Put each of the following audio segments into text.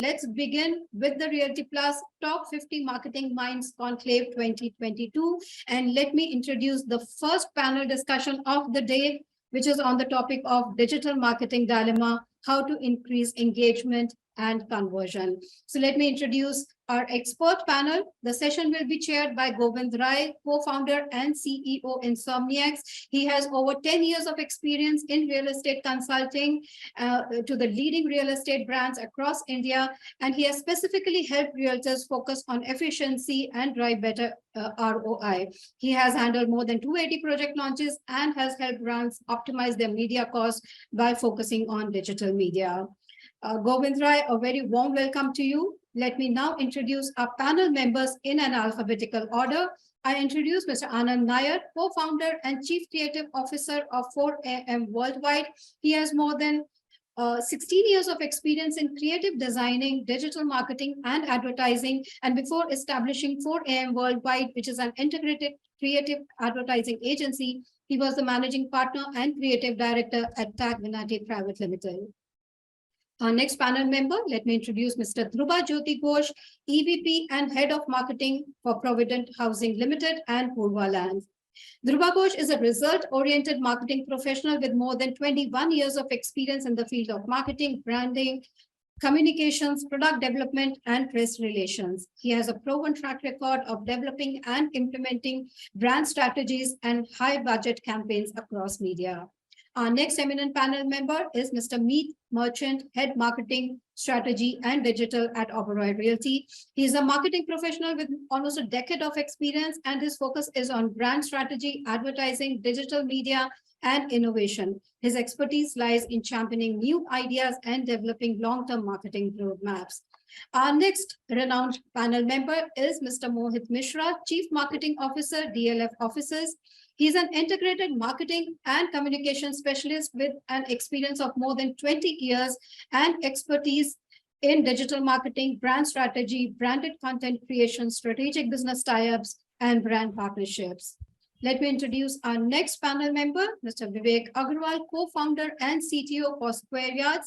let's begin with the Realty Plus Top 50 Marketing Minds Conclave 2022. And let me introduce the first panel discussion of the day, which is on the topic of digital marketing dilemma, how to increase engagement and conversion. So let me introduce our expert panel. The session will be chaired by Govind, co-founder and CEO Insomniacs. He has over 10 years of experience in real estate consulting to the leading real estate brands across India, and he has specifically helped realtors focus on efficiency and drive better ROI. He has handled more than 280 project launches and has helped brands optimize their media costs by focusing on digital media. Govind, a very warm welcome to you. Let me now introduce our panel members in an alphabetical order. I introduce Mr. Anand Nair, co-founder and chief creative officer of 4AM Worldwide. He has more than 16 years of experience in creative designing, digital marketing, and advertising. And before establishing 4AM Worldwide, which is an integrated creative advertising agency, he was the managing partner and creative director at Tag Vinati Private Limited. Our next panel member, let me introduce Mr. Dhruba Ghosh, EVP and Head of Marketing for Provident Housing Limited and Purva Lands. Dhruba Ghosh is a result-oriented marketing professional with more than 21 years of experience in the field of marketing, branding, communications, product development, and press relations. He has a proven track record of developing and implementing brand strategies and high-budget campaigns across media. Our next eminent panel member is Mr. Meet Merchant, Head Marketing Strategy and Digital at Agarwal Realty. He is a marketing professional with almost a decade of experience, and his focus is on brand strategy, advertising, digital media, and innovation. His expertise lies in championing new ideas and developing long-term marketing roadmaps. Our next renowned panel member is Mr. Mohit Mishra, Chief Marketing Officer, DLF Offices. He's an integrated marketing and communication specialist with an experience of more than 20 years and expertise in digital marketing, brand strategy, branded content creation, strategic business tie-ups, and brand partnerships. Let me introduce our next panel member, Mr. Vivek Agarwal, co-founder and CTO for Squareyards.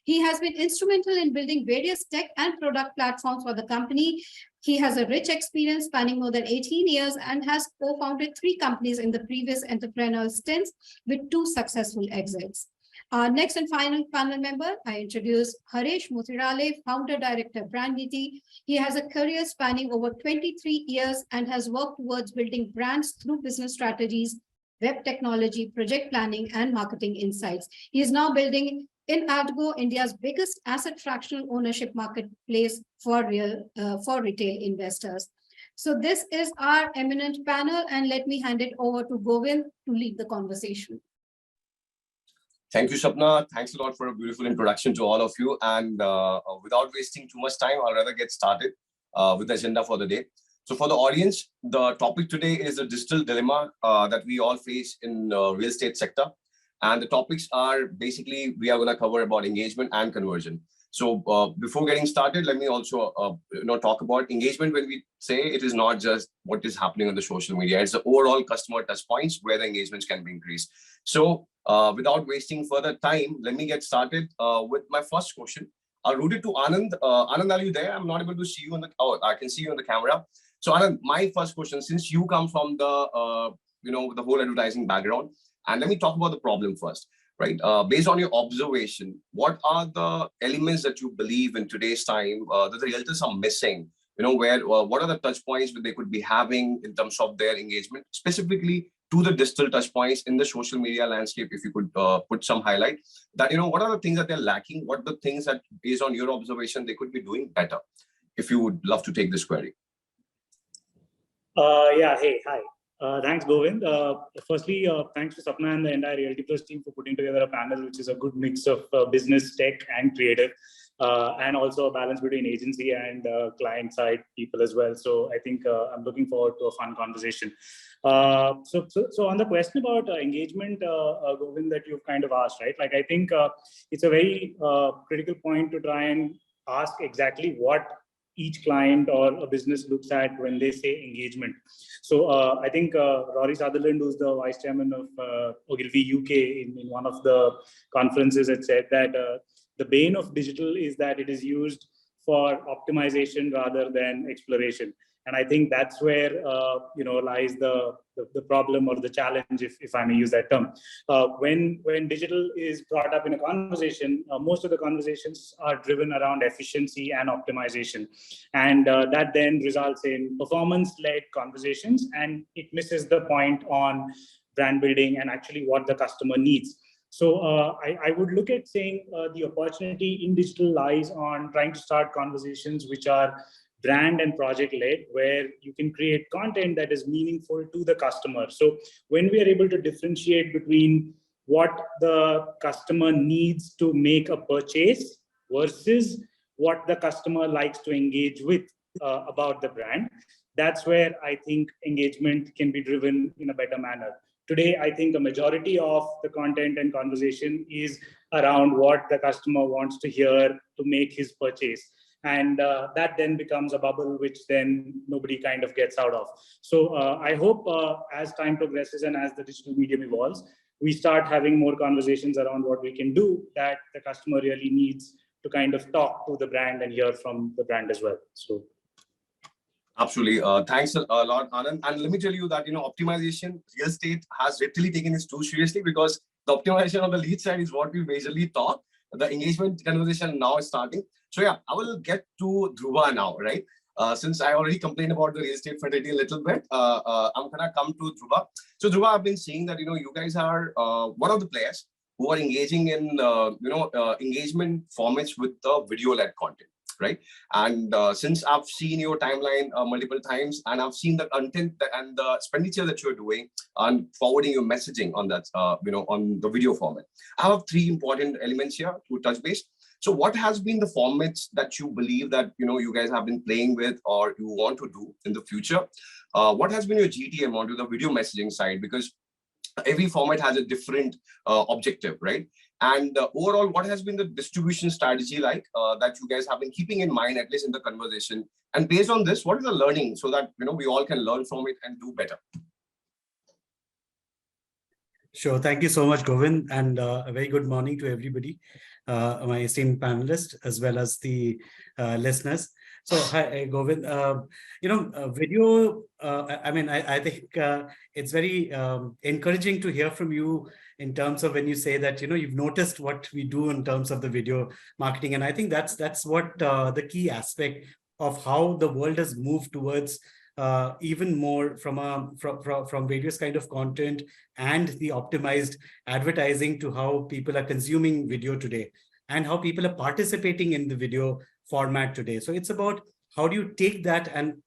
He has been instrumental in building various tech and product platforms for the company. He has a rich experience spanning more than 18 years and has co-founded 3 companies in the previous entrepreneurial stints with 2 successful exits. Our next and final panel member, I introduce Haresh, Motirale, founder director, Brandniti. He has a career spanning over 23 years and has worked towards building brands through business strategies, web technology, project planning, and marketing insights. He is now building in Adgo, India's biggest asset fractional ownership marketplace for retail investors. So this is our eminent panel, and let me hand it over to Govind to lead the conversation. Thank you, Sapna. Thanks a lot for a beautiful introduction to all of you. And without wasting too much time, I'll rather get started with the agenda for the day. So for the audience, the topic today is a digital dilemma that we all face in real estate sector. And the topics are basically, we are going to cover about engagement and conversion. So before getting started, let me also talk about engagement. When we say, it is not just what is happening on the social media, it's the overall customer touch points where the engagements can be increased. So without wasting further time, let me get started with my first question. I'll route it to Anand. Anand, are you there? I'm not able to see you on the, I can see you on the camera. So Anand, my first question, since you come from the, the whole advertising background, and let me talk about the problem first, right? Based on your observation, what are the elements that you believe in today's time that the realtors are missing? What are the touch points that they could be having in terms of their engagement, specifically to the digital touch points in the social media landscape? If you could put some highlight that, what are the things that they're lacking? What are the things that, based on your observation, they could be doing better? If you would love to take this query. Yeah, hey, hi. Thanks, Govind. Firstly, thanks to Sapna and the entire Realty Plus team for putting together a panel, which is a good mix of business, tech, and creative, and also a balance between agency and client side people as well. So I think I'm looking forward to a fun conversation. So on the question about engagement, Govind, that you've kind of asked, right? Like, I think it's a very critical point to try and ask exactly what each client or a business looks at when they say engagement. So I think Rory Sutherland, who's the vice chairman of Ogilvy UK, in one of the conferences had said that the bane of digital is that it is used for optimization rather than exploration. And I think that's where lies the problem or the challenge, if I may use that term. When digital is brought up in a conversation, most of the conversations are driven around efficiency and optimization, and that then results in performance-led conversations, and it misses the point on brand building and actually what the customer needs. So I would look at saying the opportunity in digital lies on trying to start conversations which are brand and project led, where you can create content that is meaningful to the customer. So when we are able to differentiate between what the customer needs to make a purchase versus what the customer likes to engage with about the brand, that's where I think engagement can be driven in a better manner. Today, I think the majority of the content and conversation is around what the customer wants to hear to make his purchase. And that then becomes a bubble, which then nobody kind of gets out of. So I hope as time progresses and as the digital medium evolves, we start having more conversations around what we can do that the customer really needs to kind of talk to the brand and hear from the brand as well. So. Absolutely. Thanks a lot, Anand. And let me tell you that, optimization, real estate has literally taken this too seriously, because the optimization on the lead side is what we majorly talk. The engagement conversation now is starting. So yeah, I will get to Dhruba now, right? Since I already complained about the real estate fraternity a little bit, I'm gonna come to Dhruba. So Dhruba, I've been seeing that, you guys are one of the players who are engaging in, engagement formats with the video-led content, right? And since I've seen your timeline multiple times, and I've seen the content and the expenditure that you're doing on forwarding your messaging on that, on the video format, I have three important elements here to touch base. So what has been the formats that you believe that, you guys have been playing with or you want to do in the future? What has been your GTM onto the video messaging side? Because every format has a different objective, right? And overall, what has been the distribution strategy like that you guys have been keeping in mind, at least in the conversation? And based on this, what is the learning so that, we all can learn from it and do better? Sure. Thank you so much, Govind, and a very good morning to everybody, my esteemed panelists, as well as the listeners. So, hi, Govind. Video, I think it's very encouraging to hear from you in terms of when you say that, you've noticed what we do in terms of the video marketing. And I think that's what the key aspect of how the world has moved towards even more from various kind of content and the optimized advertising to how people are consuming video today and how people are participating in the video format today. So it's about how do you take that and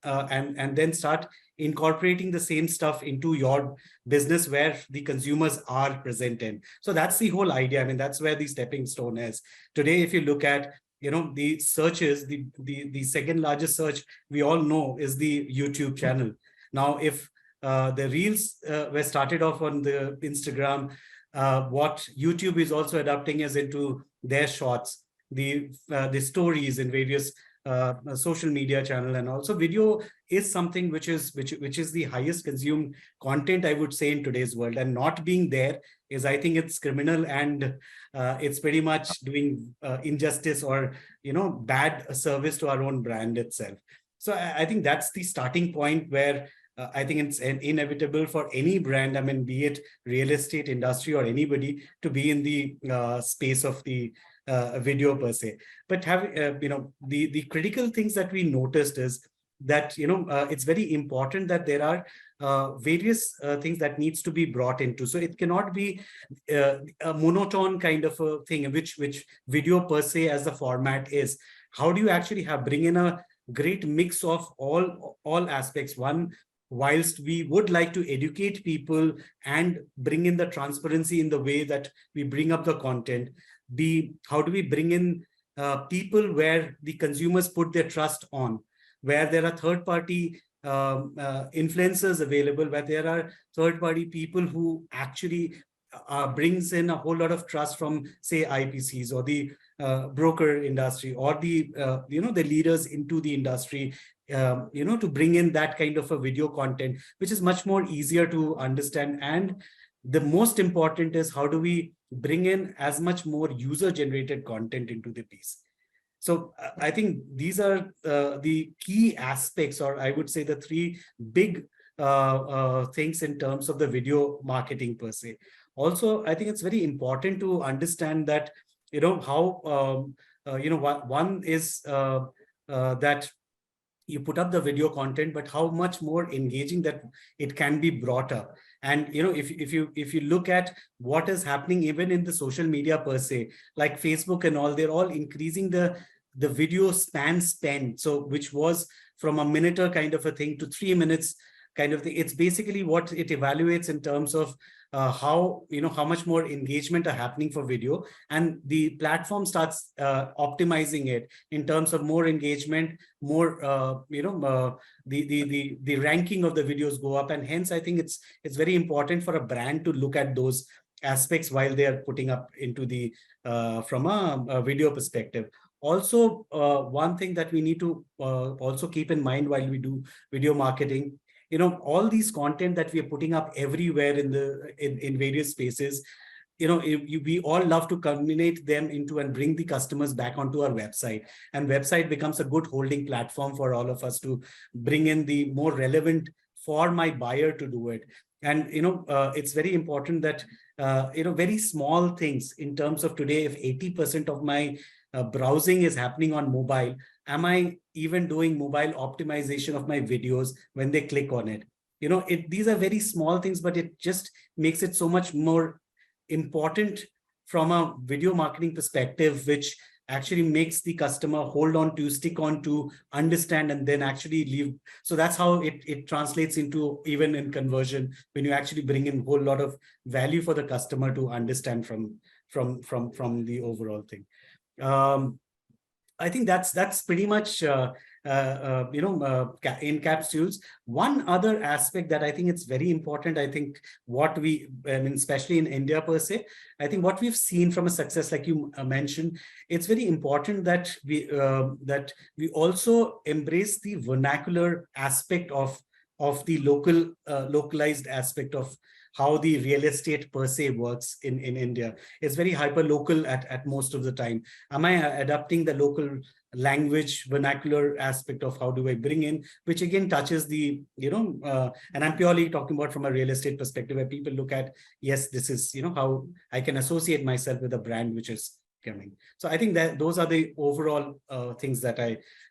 then start incorporating the same stuff into your business where the consumers are present in. So that's the whole idea. I mean, that's where the stepping stone is. Today, if you look at the searches, the second largest search we all know is the YouTube channel. Now, if the reels were started off on the Instagram, what YouTube is also adapting is into their shorts, the stories in various social media channel, and also video is something which is the highest consumed content, I would say, in today's world. And not being there is, I think, it's criminal, and it's pretty much doing injustice or bad service to our own brand itself. So I think that's the starting point where I think it's inevitable for any brand, I mean, be it real estate industry or anybody, to be in the space of the video per se. But the critical things that we noticed is that it's very important that there are various things that needs to be brought into. So it cannot be a monotone kind of a thing, which video per se as the format is. How do you actually bring in a great mix of all aspects? One, whilst we would like to educate people and bring in the transparency in the way that we bring up the content. B, how do we bring in people where the consumers put their trust on, where there are third-party influencers available, where there are third-party people who actually brings in a whole lot of trust from, say, IPCs or the broker industry or the the leaders into the industry, to bring in that kind of a video content, which is much more easier to understand. And the most important is how do we bring in as much more user-generated content into the piece. So I think these are the key aspects, or I would say the three big things in terms of the video marketing per se. Also, I think it's very important to understand that, how, one is that you put up the video content, but how much more engaging that it can be brought up. And if you look at what is happening even in the social media per se, like Facebook and all, they're all increasing the video span spend. So which was from a minute or kind of a thing to 3 minutes kind of thing. It's basically what it evaluates in terms of how much more engagement are happening for video, and the platform starts optimizing it in terms of more engagement, more the ranking of the videos go up. And hence I think it's very important for a brand to look at those aspects while they are putting up into the from a video perspective. Also, one thing that we need to also keep in mind while we do video marketing, all these content that we are putting up everywhere in various spaces, we all love to culminate them into and bring the customers back onto our website, and website becomes a good holding platform for all of us to bring in the more relevant for my buyer to do it. And it's very important that very small things in terms of today, if 80% of my browsing is happening on mobile, am I even doing mobile optimization of my videos when they click on it? These are very small things, but it just makes it so much more important from a video marketing perspective, which actually makes the customer hold on to, stick on to, understand, and then actually leave. So that's how it translates into even in conversion, when you actually bring in a whole lot of value for the customer to understand from the overall thing. I think that's pretty much in capsules. One other aspect that I think it's very important, I think especially in India per se, I think what we've seen from a success, like you mentioned, it's very important that we also embrace the vernacular aspect of the localized aspect of how the real estate per se works in India. It's very hyper local at most of the time. Am I adapting the local language vernacular aspect of how do I bring in, which again touches the, and I'm purely talking about from a real estate perspective, where people look at, yes, this is, how I can associate myself with a brand which is coming. So I think that those are the overall things that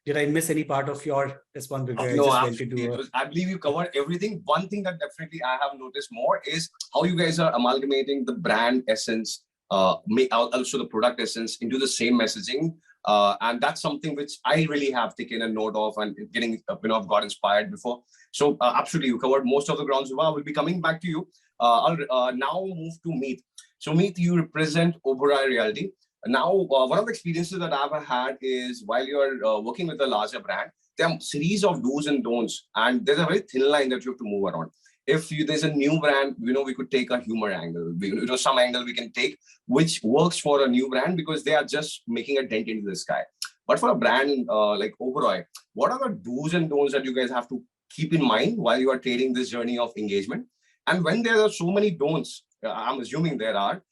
did I miss any part of your response? Because No, I absolutely. I believe you covered everything. One thing that definitely I have noticed more is how you guys are amalgamating the brand essence, also the product essence into the same messaging. And that's something which I really have taken a note of and I've got inspired before. So absolutely, you covered most of the grounds. We'll be coming back to you. I'll now move to Meet. So Meet, you represent Oberoi Realty. Now, one of the experiences that I've had is while you're working with a larger brand, there are a series of do's and don'ts, and there's a very thin line that you have to move around. If there's a new brand, we could take a humor angle, some angle we can take, which works for a new brand because they are just making a dent into the sky. But for a brand like Oberoi, what are the do's and don'ts that you guys have to keep in mind while you are trading this journey of engagement? And when there are so many don'ts, I'm assuming there are,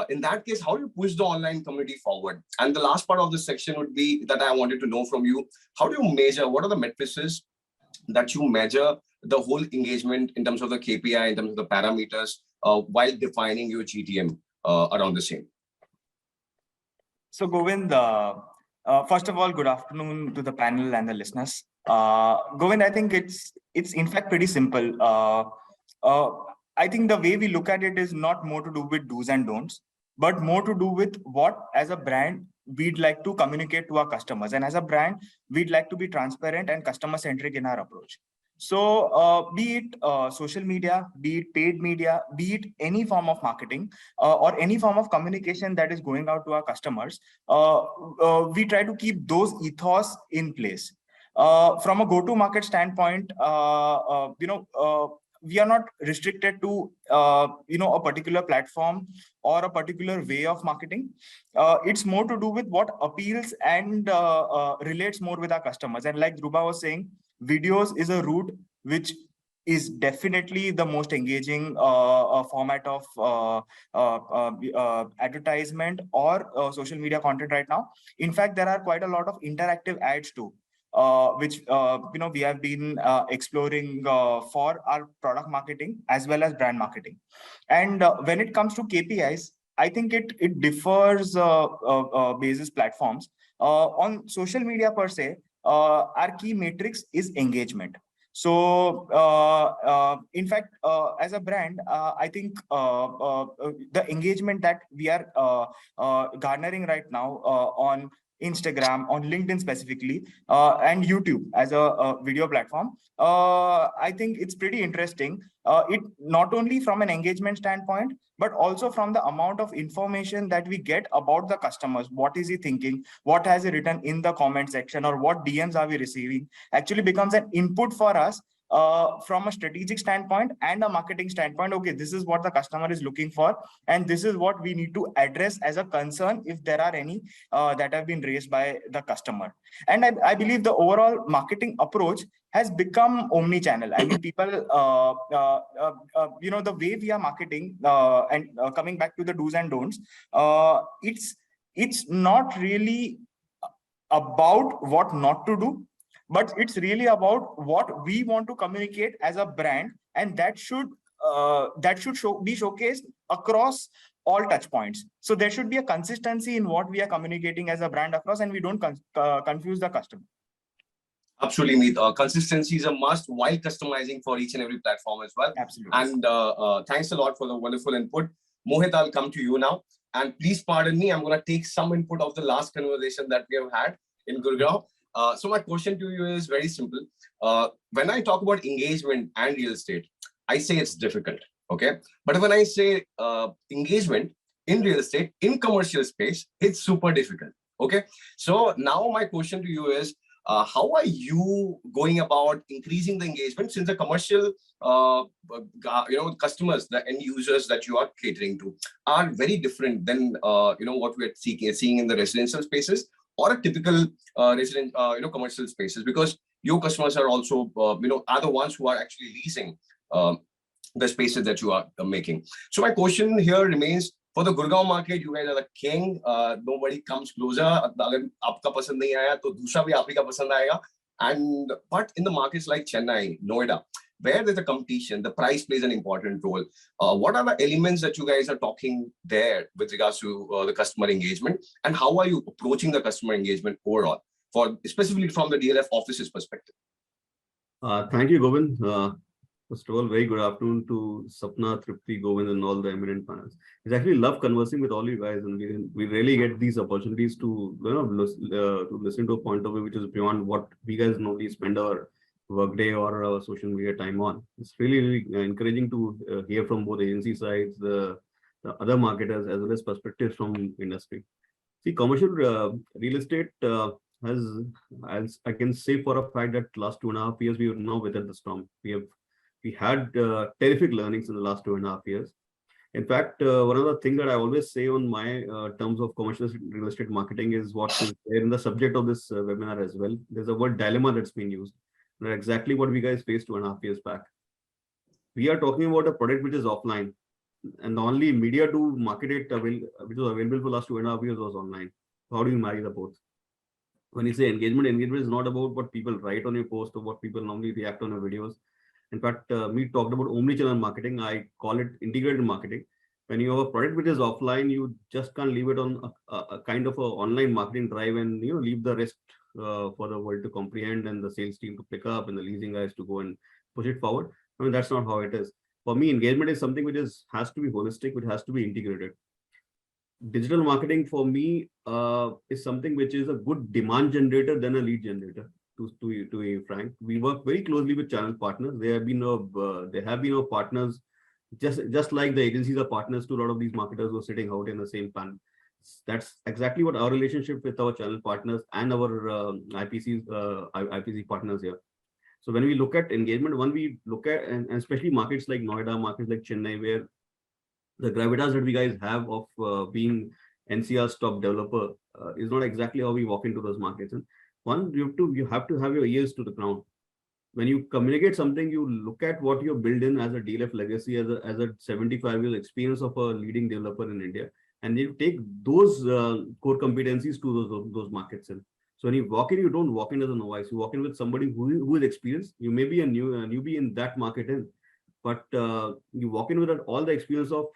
in that case, how do you push the online community forward? And the last part of this section would be that I wanted to know from you, how do you measure, what are the matrices that you measure the whole engagement in terms of the KPI, in terms of the parameters, while defining your GTM around the same? So Govind, first of all, good afternoon to the panel and the listeners. Govind, I think it's in fact pretty simple. I think the way we look at it is not more to do with do's and don'ts, but more to do with what, as a brand, we'd like to communicate to our customers. And as a brand, we'd like to be transparent and customer-centric in our approach. So be it social media, be it paid media, be it any form of marketing or any form of communication that is going out to our customers, we try to keep those ethos in place. From a go-to-market standpoint, we are not restricted to a particular platform or a particular way of marketing. It's more to do with what appeals and relates more with our customers. And like Dhruba was saying, videos is a route which is definitely the most engaging format of advertisement or social media content right now. In fact, there are quite a lot of interactive ads too, which we have been exploring for our product marketing as well as brand marketing. And when it comes to KPIs, I think it differs basis platforms. On social media per se, our key matrix is engagement. So, in fact, as a brand, I think the engagement that we are garnering right now on Instagram, on LinkedIn specifically, and YouTube as a video platform, I think it's pretty interesting. It not only from an engagement standpoint, but also from the amount of information that we get about the customers. What is he thinking? What has he written in the comment section, or what DMs are we receiving? Actually becomes an input for us from a strategic standpoint and a marketing standpoint. Okay, this is what the customer is looking for, and this is what we need to address as a concern if there are any that have been raised by the customer. And I believe the overall marketing approach has become omni-channel. I mean, people, the way we are marketing and coming back to the do's and don'ts, it's not really about what not to do, but it's really about what we want to communicate as a brand, and that should be showcased across all touch points. So there should be a consistency in what we are communicating as a brand across, and we don't confuse the customer. Absolutely, Meet. Consistency is a must while customizing for each and every platform as well. Absolutely. And thanks a lot for the wonderful input. Mohit, I'll come to you now. And please pardon me, I'm going to take some input of the last conversation that we have had in Gurgaon. So my question to you is very simple. When I talk about engagement and real estate, I say it's difficult, okay? But when I say engagement in real estate, in commercial space, it's super difficult, okay? So now my question to you is, how are you going about increasing the engagement, since the commercial customers, the end users that you are catering to are very different than what we are seeing in the residential spaces or a typical commercial spaces, because your customers are also are the ones who are actually leasing the spaces that you are making. So my question here remains, for the Gurgaon market, you guys are the king. Nobody comes closer. अगर आपका पसंद नहीं आया तो दूसरा भी आप ही का पसंद आएगा. But in the markets like Chennai, Noida, where there's a competition, the price plays an important role. What are the elements that you guys are talking there with regards to the customer engagement, and how are you approaching the customer engagement overall, for specifically from the DLF office's perspective? Thank you, Govind. First of all, very good afternoon to Sapna, Tripti, Govind, and all the eminent panels. It's actually love conversing with all you guys, and we really get these opportunities to listen to a point of view which is beyond what we guys normally spend our workday or our social media time on. It's really encouraging to hear from both agency sides, the other marketers, as well as perspectives from industry. See, commercial real estate has, as I can say for a fact, that last 2.5 years we are now weathered the storm. We had terrific learnings in the last 2.5 years. In fact, one of the things that I always say on my terms of commercial real estate marketing is what is there in the subject of this webinar as well. There's a word dilemma that's been used. That's exactly what we guys faced 2.5 years back. We are talking about a product which is offline, and the only media to market it which was available for the last 2.5 years was online. How do you marry the both? When you say engagement is not about what people write on your post or what people normally react on your videos. In fact, we talked about omni-channel marketing. I call it integrated marketing. When you have a product which is offline, you just can't leave it on a kind of a online marketing drive and leave the rest for the world to comprehend and the sales team to pick up and the leasing guys to go and push it forward. I mean, that's not how it is. For me, engagement is something which has to be holistic, which has to be integrated. Digital marketing for me is something which is a good demand generator than a lead generator. To be frank, we work very closely with channel partners. They have been our partners, just like the agencies are partners to a lot of these marketers who are sitting out in the same panel. That's exactly what our relationship with our channel partners and our IPC partners here. So when we look at engagement, one we look at, and especially markets like Noida, markets like Chennai, where the gravitas that we guys have of being NCR's top developer is not exactly how we walk into those markets. And one, you have to have your ears to the ground. when you communicate something, you look at what you build in as a DLF legacy, as a 75 years experience of a leading developer in India, and you take those core competencies to those markets. In. So when you walk in, you don't walk in as a novice. You walk in with somebody who is experienced. You may be a newbie in that market in, but you walk in with all the experience of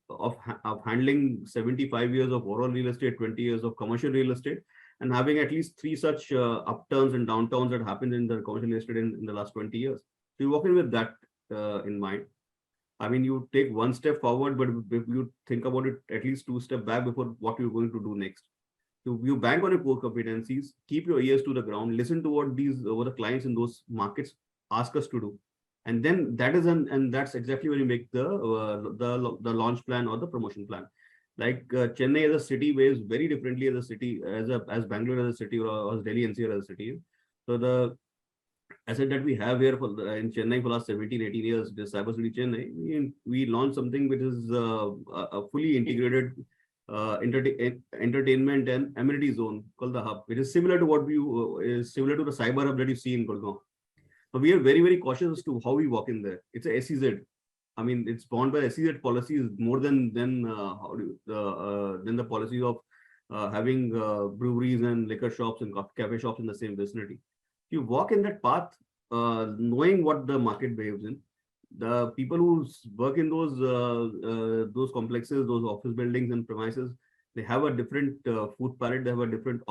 of handling 75 years of overall real estate, 20 years of commercial real estate, and having at least 3 such upturns and downtowns that happened in the commercial real estate in the last 20 years. So you walk in with that in mind. I mean, you take one step forward, but if you think about it, at least 2 steps back before what you're going to do next. So you bank on your core competencies, keep your ears to the ground, listen to what the clients in those markets ask us to do. And then that's exactly when you make the launch plan or the promotion plan. Like Chennai as a city behaves very differently as a city, as Bangalore as a city, or as Delhi NCR as a city. So the asset that we have here in Chennai for the last 17, 18 years, the Cyber City Chennai, we launched something which is a fully integrated entertainment and amenity zone called the Hub, which is similar to is similar to the Cyber Hub that you see in Gurgaon. So we are very, very cautious as to how we walk in there. It's a SEZ. I mean, it's bound by SEZ policies more than the policy of having breweries and liquor shops and cafe shops in the same vicinity. You walk in that path, knowing what the market behaves in. The people who work in those complexes, those office buildings and premises, they have a different food palette. They have a different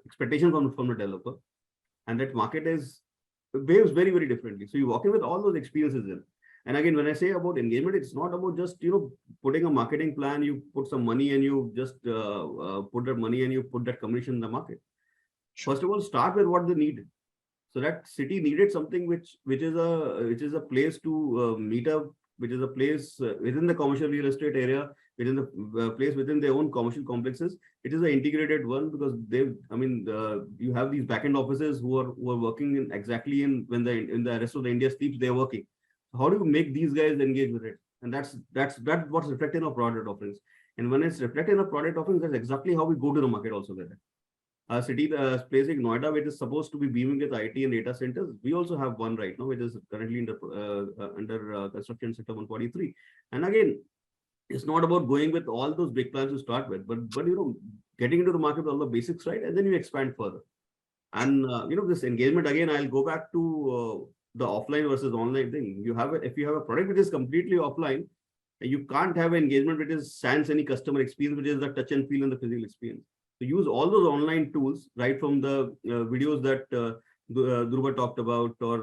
expectation from the developer, and that market behaves very, very differently. So you walk in with all those experiences in. And again, when I say about engagement, it's not about just putting a marketing plan. You put some money and you just put that money and you put that commission in the market. First of all, start with what they need. So that city needed something which is a place to meet up, which is a place within the commercial real estate area, within the place within their own commercial complexes. It is an integrated one because you have these backend offices who are working when the rest of the India sleeps, they're working. How do you make these guys engage with it? And that's what's reflected in our product offerings. And when it's reflected in our product offerings, that's exactly how we go to the market also with it. A city place like Noida, which is supposed to be beaming with IT and data centers, we also have one right now, which is currently under construction, sector 143. And again, it's not about going with all those big plans to start with, but getting into the market with all the basics right, and then you expand further. And this engagement, again, I'll go back to the offline versus online thing. If you have a product which is completely offline, you can't have engagement which is sans any customer experience, which is the touch and feel and the physical experience. So use all those online tools, right from the videos that Dhruba talked about, or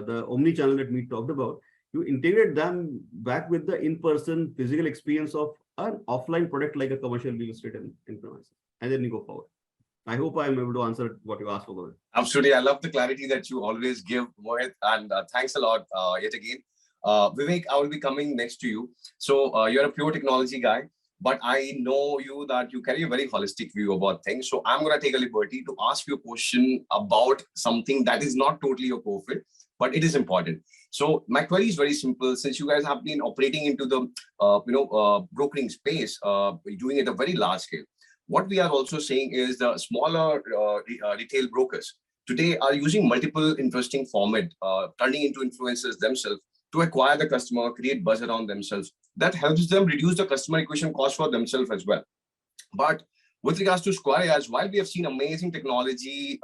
the omni-channel that we talked about. You integrate them back with the in-person physical experience of an offline product like a commercial real estate in premises, and then you go forward. I hope I'm able to answer what you asked for. Absolutely. I love the clarity that you always give, Mohit, and thanks a lot yet again. Vivek, I will be coming next to you. So you're a pure technology guy, but I know you that you carry a very holistic view about things. So I'm going to take a liberty to ask you a question about something that is not totally your core field, but it is important. So my query is very simple. Since you guys have been operating into the brokering space, doing it at a very large scale, what we are also seeing is the smaller retail brokers today are using multiple interesting formats, turning into influencers themselves to acquire the customer, create buzz around themselves. That helps them reduce the customer acquisition cost for themselves as well. But with regards to Squareyards, while we have seen amazing technology,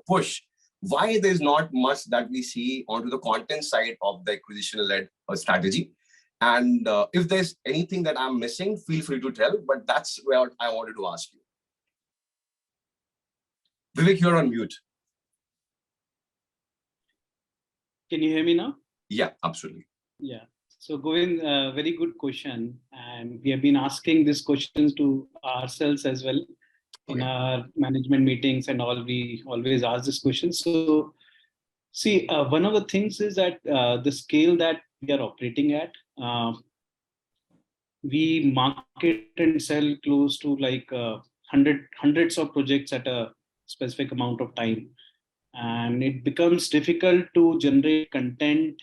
push, why there's not much that we see onto the content side of the acquisition-led strategy? And if there's anything that I'm missing, feel free to tell, but that's where I wanted to ask you. Vivek, you're on mute. Can you hear me now? Yeah, absolutely. Yeah. So Govind, very good question. And we have been asking these questions to ourselves as well. In our management meetings and all, we always ask this question. So see, one of the things is that the scale that we are operating at, we market and sell close to like hundreds of projects at a specific amount of time. And it becomes difficult to generate content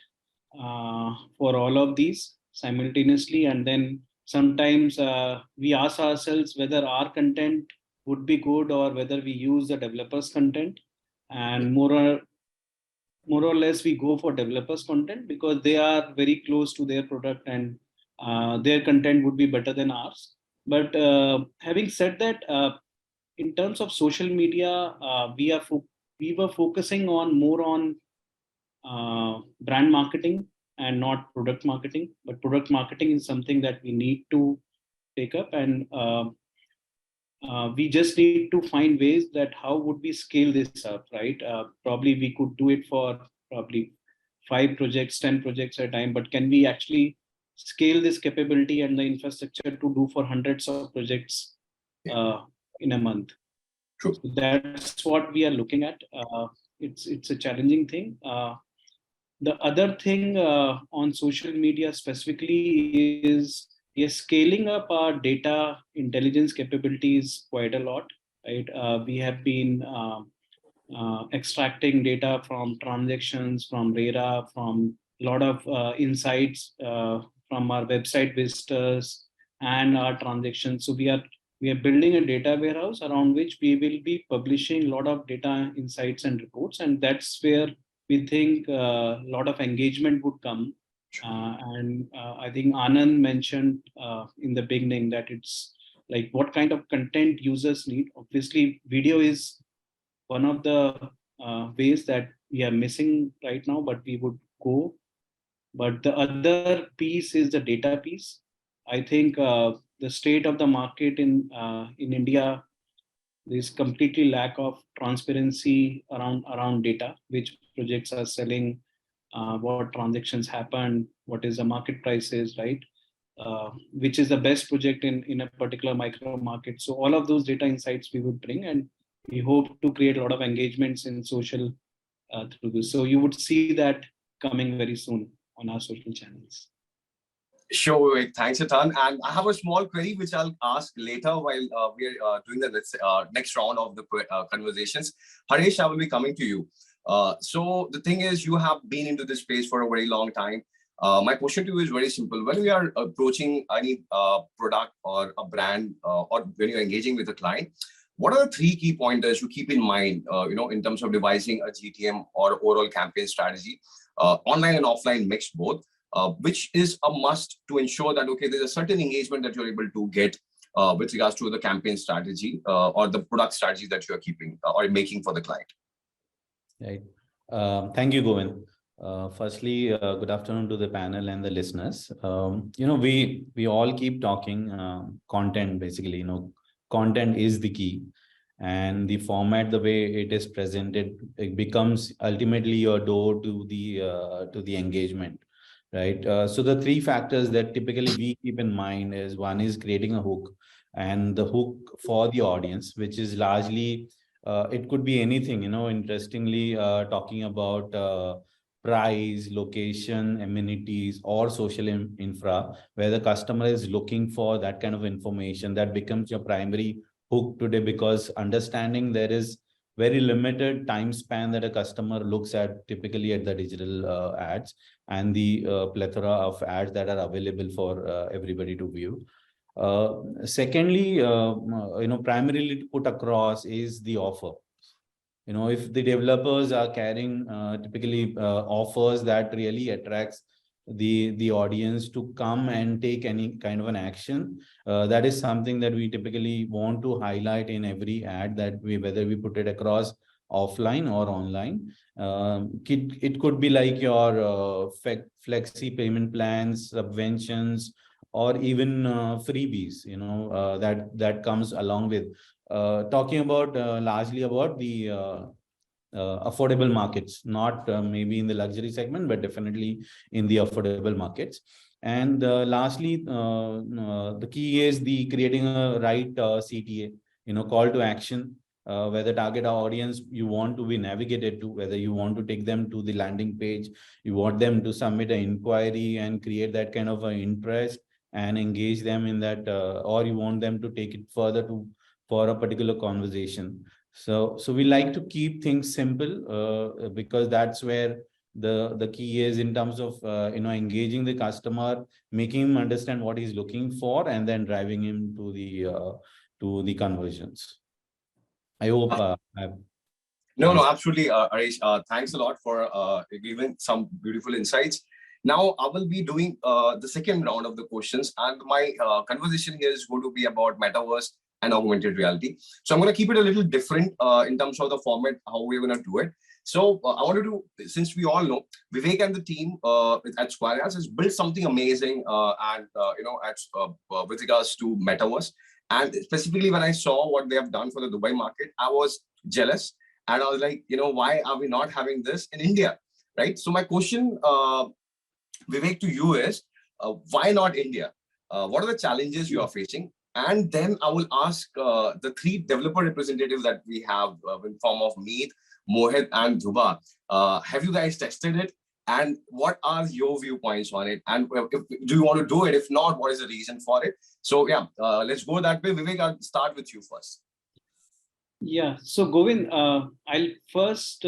for all of these simultaneously. And then sometimes we ask ourselves whether our content would be good or whether we use the developer's content. And more more or less we go for developers content because they are very close to their product and their content would be better than ours. But having said that, in terms of social media, we were focusing on more on brand marketing and not product marketing. But product marketing is something that we need to take up, and we just need to find ways that how would we scale this up, right? Probably we could do it for probably 5 projects, 10 projects at a time, but can we actually scale this capability and the infrastructure to do for hundreds of projects in a month? True. So that's what we are looking at. It's a challenging thing. The other thing on social media specifically is we are scaling up our data intelligence capabilities quite a lot, right? We have been extracting data from transactions, from RERA, from a lot of insights from our website visitors and our transactions. So we are building a data warehouse around which we will be publishing a lot of data insights and reports, and that's where we think a lot of engagement would come. And I think Anand mentioned in the beginning that it's like what kind of content users need. Obviously, video is one of the ways that we are missing right now, but we would go. But the other piece is the data piece. I think the state of the market in India, there's completely lack of transparency around data, which projects are selling, what transactions happen, what is the market prices, right? Which is the best project in a particular micro market. So all of those data insights we would bring, and we hope to create a lot of engagements in social through this. So you would see that coming very soon on our social channels. Sure, Vivek. Thanks a ton. And I have a small query which I'll ask later while we are doing the next round of the conversations. Haresh, I will be coming to you. So the thing is, you have been into this space for a very long time. My question to you is very simple. When we are approaching any product or a brand, or when you're engaging with a client, what are the 3 key pointers you keep in mind, in terms of devising a GTM or overall campaign strategy, online and offline mixed both, which is a must to ensure that, okay, there's a certain engagement that you're able to get with regards to the campaign strategy or the product strategy that you're keeping or making for the client? Right. Thank you, Govind. Firstly, good afternoon to the panel and the listeners. We all keep talking content, basically, content is the key, and the format, the way it is presented, it becomes ultimately your door to the engagement, right? So the 3 factors that typically we keep in mind is, one is creating a hook, and the hook for the audience, which is largely it could be anything, interestingly, talking about price, location, amenities, or social infra, where the customer is looking for that kind of information. That becomes your primary hook today, because understanding there is very limited time span that a customer looks at typically at the digital ads and the plethora of ads that are available for everybody to view. Secondly, primarily to put across is the offer. If the developers are carrying typically offers that really attracts the audience to come and take any kind of an action, that is something that we typically want to highlight in every ad that whether we put it across offline or online. It could be like your flexi payment plans, subventions, or even freebies, that comes along with talking about largely about the affordable markets, not maybe in the luxury segment, but definitely in the affordable markets. And lastly, the key is the creating a right CTA, call to action, where the target audience you want to be navigated to, whether you want to take them to the landing page, you want them to submit an inquiry and create that kind of interest and engage them in that, or you want them to take it further for a particular conversation. So we like to keep things simple because that's where the key is in terms of engaging the customer, making him understand what he's looking for, and then driving him to the conversions. I hope I've No, absolutely, Haresh. Thanks a lot for giving some beautiful insights. Now, I will be doing the second round of the questions, and my conversation here is going to be about metaverse and augmented reality. So I'm going to keep it a little different in terms of the format, how we're going to do it. So I wanted to, since we all know, Vivek and the team at Squareyards has built something amazing, with regards to metaverse. And specifically, when I saw what they have done for the Dubai market, I was jealous. And I was like, why are we not having this in India, right? So my question, Vivek, to you is, why not India? What are the challenges you are facing? And then I will ask the three developer representatives that we have in form of Meet, Mohit, and Dhruba. Have you guys tested it? And what are your viewpoints on it? And do you want to do it? If not, what is the reason for it? So yeah, let's go that way. Vivek, I'll start with you first. Yeah, so Govind, I'll first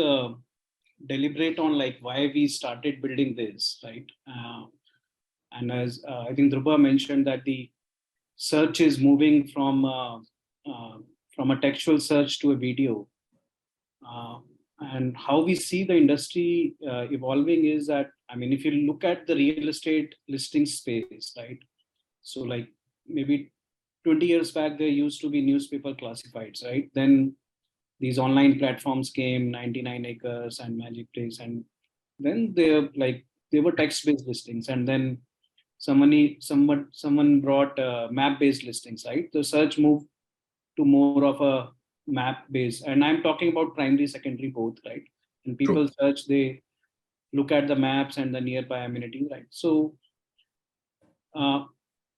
deliberate on like why we started building this, right? And as I think Dhruba mentioned that the search is moving from a textual search to a video. And how we see the industry evolving is that, I mean, if you look at the real estate listing space, right? So like maybe 20 years back, there used to be newspaper classifieds, right? Then these online platforms came, 99 Acres and Magic Place, and then they were text-based listings, and then someone brought map-based listings, right? The search moved to more of a map-based, and I'm talking about primary, secondary, both, right? And people search, they look at the maps and the nearby amenity, right? So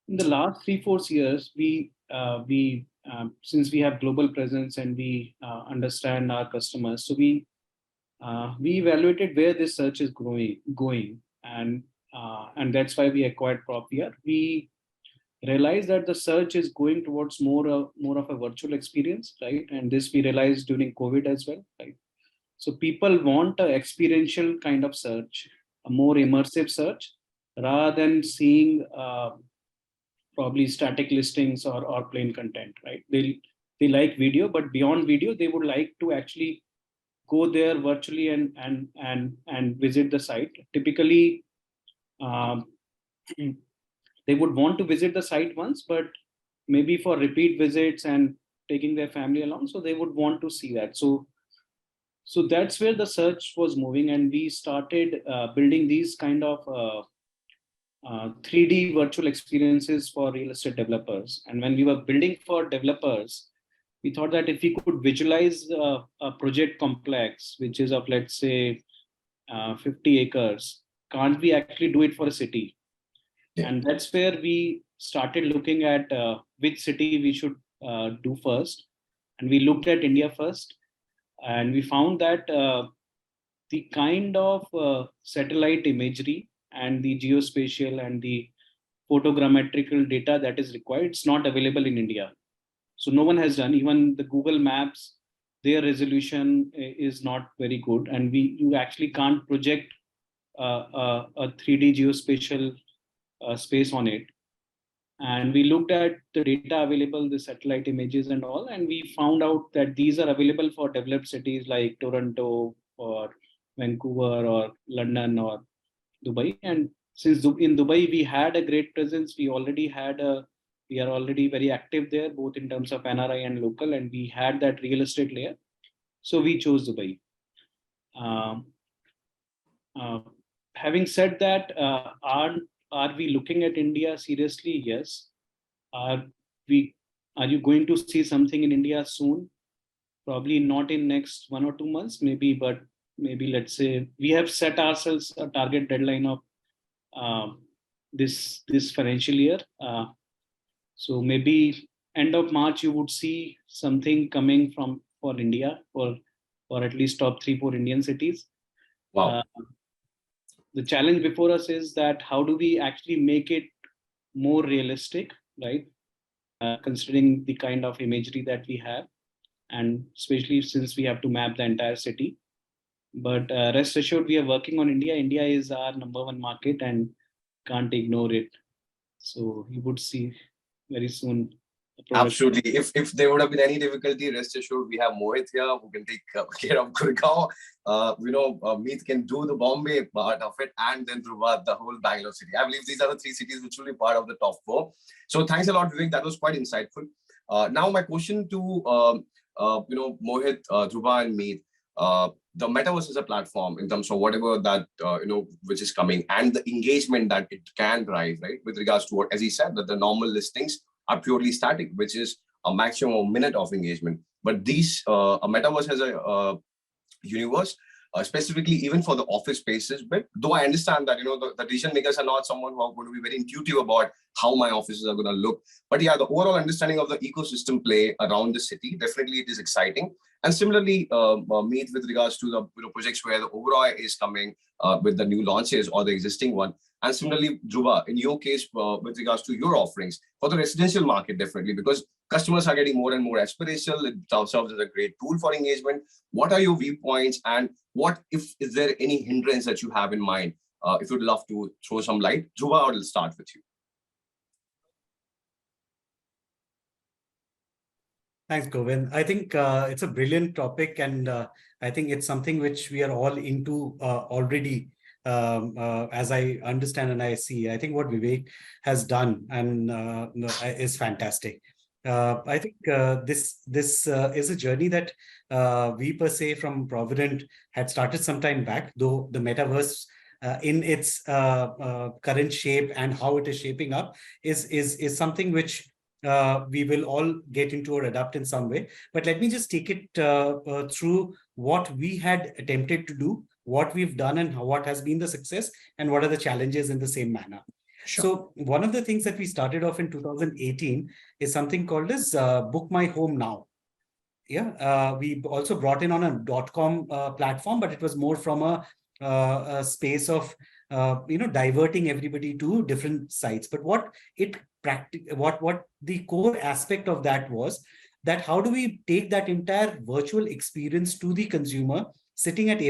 in the last 3-4 years, we since we have global presence and we understand our customers, so we evaluated where this search is going, and that's why we acquired PropVR. We realized that the search is going towards more of a virtual experience, right? And this we realized during COVID as well, right? So people want an experiential kind of search, a more immersive search, rather than seeing probably static listings or plain content, right? They like video, but beyond video, they would like to actually go there virtually and visit the site. Typically, they would want to visit the site once, but maybe for repeat visits and taking their family along, so they would want to see that. So that's where the search was moving, and we started building these kind of 3D virtual experiences for real estate developers. And when we were building for developers, we thought that if we could visualize a project complex, which is of, let's say, 50 acres, can't we actually do it for a city? Yeah. And that's where we started looking at which city we should do first. And we looked at India first. And we found that the kind of satellite imagery and the geospatial and the photogrammetrical data that is required, it's not available in India. So no one has done, even the Google Maps, their resolution is not very good. And you actually can't project a 3D geospatial space on it. And we looked at the data available, the satellite images and all, and we found out that these are available for developed cities like Toronto or Vancouver or London or Dubai. And since in Dubai we had a great presence, we are already very active there, both in terms of NRI and local, and we had that real estate layer. So we chose Dubai. Having said that, are we looking at India seriously? Yes. Are you going to see something in India soon? Probably not in next 1 or 2 months, maybe, but maybe let's say we have set ourselves a target deadline of this financial year. So maybe end of March you would see something coming for India for at least top 3-4 Indian cities. Wow. The challenge before us is that how do we actually make it more realistic, right? Considering the kind of imagery that we have, and especially since we have to map the entire city. But rest assured, we are working on India. India is our #1 market and can't ignore it. So you would see very soon Absolutely. If there would have been any difficulty, rest assured we have Mohit here who can take care of Gurgaon. Meet can do the Bombay part of it, and then Dhruba, the whole Bangalore city. I believe these are the three cities which will be part of the top 4. So thanks a lot, Vivek. That was quite insightful. Now my question to Mohit, Dhruba, and Meet. The metaverse is a platform in terms of whatever that which is coming, and the engagement that it can drive, right? With regards to what, as he said, that the normal listings are purely static, which is a maximum minute of engagement. But these a metaverse has a universe, specifically even for the office spaces. But though I understand that the decision makers are not someone who are going to be very intuitive about how my offices are going to look. But yeah, the overall understanding of the ecosystem play around the city, definitely it is exciting. And similarly, Meet, with regards to the projects where the overall is coming with the new launches or the existing one. And similarly, Dhruba, in your case, with regards to your offerings for the residential market, definitely, because customers are getting more and more aspirational. It serves as a great tool for engagement. What are your viewpoints, and what is there any hindrance that you have in mind? If you'd love to throw some light, Dhruba, I'll start with you. Thanks, Govind. I think it's a brilliant topic, and I think it's something which we are all into already. As I understand and I see, I think what Vivek has done and is fantastic. I think this is a journey that we per se from Provident had started some time back, though the metaverse in its current shape and how it is shaping up is something which we will all get into or adapt in some way. But let me just take it through what we had attempted to do, what we've done, and what has been the success, and what are the challenges in the same manner. Sure. So one of the things that we started off in 2018 is something called as Book My Home Now. Yeah, we also brought in on a .com platform, but it was more from a space of diverting everybody to different sites. But what the core aspect of that was that how do we take that entire virtual experience to the consumer, sitting at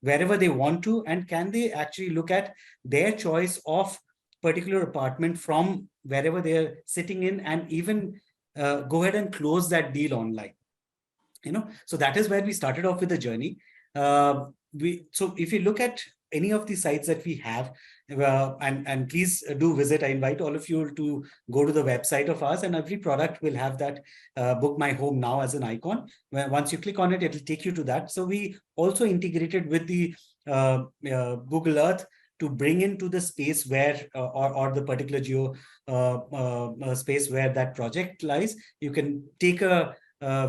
wherever they want to, and can they actually look at their choice of particular apartment from wherever they're sitting in, and even go ahead and close that deal online. So that is where we started off with the journey. So if you look at any of the sites that we have, and please do visit. I invite all of you to go to the website of ours, and every product will have that Book My Home Now as an icon. Once you click on it, it will take you to that. So we also integrated with the Google Earth to bring into the space where, or the particular geo space where that project lies. You can take a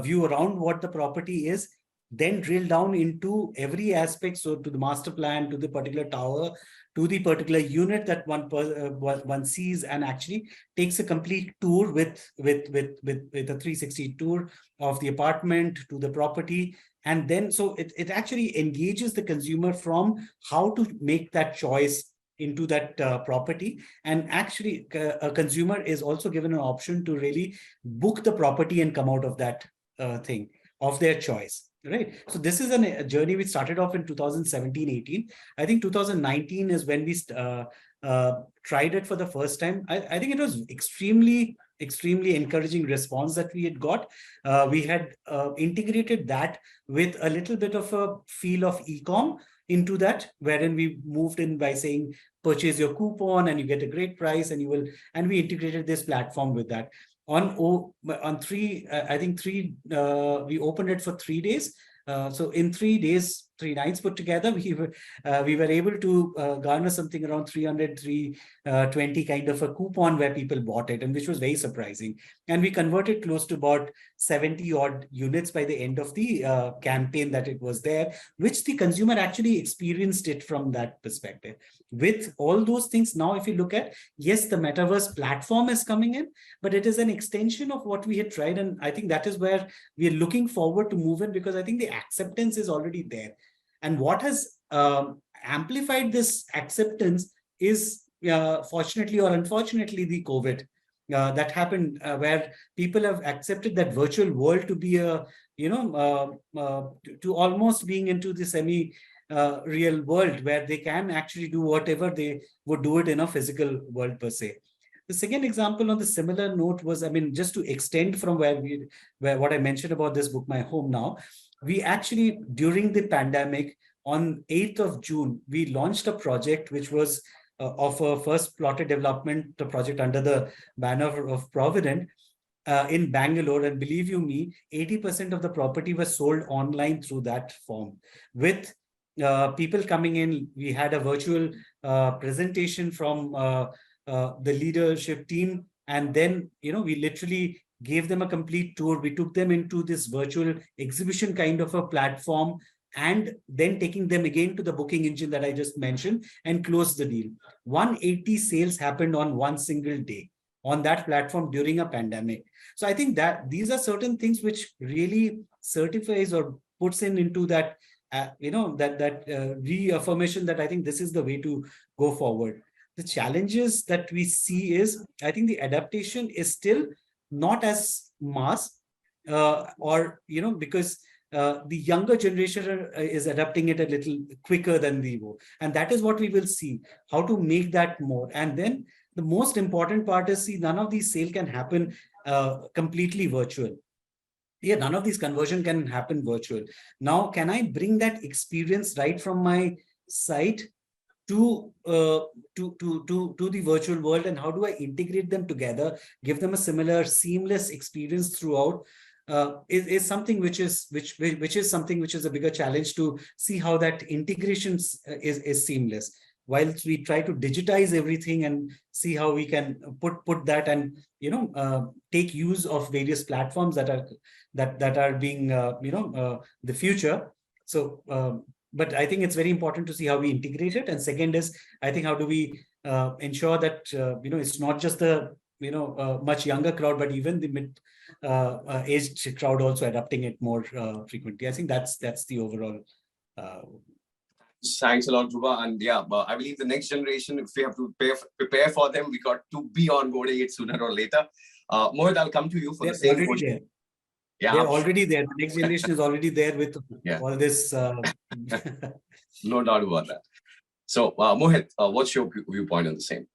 view around what the property is, then drill down into every aspect. So to the master plan, to the particular tower, to the particular unit that one sees, and actually takes a complete tour with a 360 tour of the apartment to the property. And then so it actually engages the consumer from how to make that choice into that property. And actually a consumer is also given an option to really book the property and come out of that thing of their choice. Right. So this is a journey which started off in 2017-18. I think 2019 is when we tried it for the first time. I think it was extremely encouraging response that we had got. We had integrated that with a little bit of a feel of e-com into that, wherein we moved in by saying, purchase your coupon and you get a great price, and we integrated this platform with that. On three, we opened it for 3 days. So in 3 days, 3 nights put together, we were able to garner something around 300, 320 kind of a coupon where people bought it, and which was very surprising. And we converted close to about 70 odd units by the end of the campaign that it was there, which the consumer actually experienced it from that perspective. With all those things, now if you look at, yes, the metaverse platform is coming in, but it is an extension of what we had tried. And I think that is where we are looking forward to move in, because I think the acceptance is already there. And what has amplified this acceptance is, fortunately or unfortunately, the COVID that happened, where people have accepted that virtual world to be to almost being into the semi real world, where they can actually do whatever they would do it in a physical world per se. The second example on the similar note was, I mean, just to extend from where what I mentioned about this book, My Home Now, we actually, during the pandemic, on 8th of June, we launched a project which was of a first plotted development project under the banner of Provident in Bangalore. And believe you me, 80% of the property was sold online through that form. With people coming in, we had a virtual presentation from the leadership team. And then, we literally gave them a complete tour. We took them into this virtual exhibition kind of a platform, and then taking them again to the booking engine that I just mentioned and closed the deal. 180 sales happened on one single day on that platform during a pandemic. So I think that these are certain things which really certifies or puts into that, reaffirmation that I think this is the way to go forward. The challenges that we see is, I think the adaptation is still not as mass, because the younger generation is adapting it a little quicker than we will. And that is what we will see, how to make that more. And then the most important part is, see, none of these sales can happen completely virtual. Yeah, none of these conversion can happen virtual. Now, can I bring that experience right from my site to the virtual world, and how do I integrate them together, give them a similar seamless experience throughout? Is something which is something which is a bigger challenge, to see how that integration is seamless, whilst we try to digitize everything and see how we can put that and take use of various platforms that are being the future. So but I think it's very important to see how we integrate it. And second is, I think, how do we ensure that it's not just the much younger crowd, but even the mid aged crowd also adopting it more frequently. I think that's the overall. Thanks a lot, Dhruba. And yeah, I believe the next generation, if we have to prepare for them, we got to be onboarding it sooner or later. Mohit, I'll come to you for the same question. There. Yeah, they're already there. The next generation is already there with all this. No doubt about that. So, Mohit, what's your viewpoint on the same?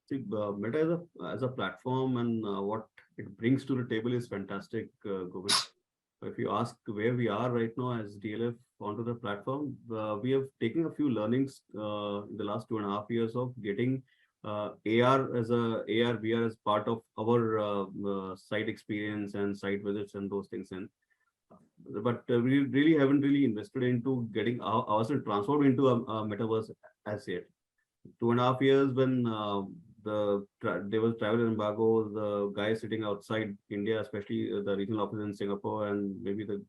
See, Meta as a platform and what it brings to the table is fantastic, Govind. If you ask where we are right now as DLF onto the platform, we have taken a few learnings in the last 2.5 years of getting AR VR as part of our site experience and site visits and those things. But we really haven't invested into getting ourselves transformed into a metaverse as yet. 2.5 years when there was travel embargo, the guys sitting outside India, especially the regional office in Singapore and maybe the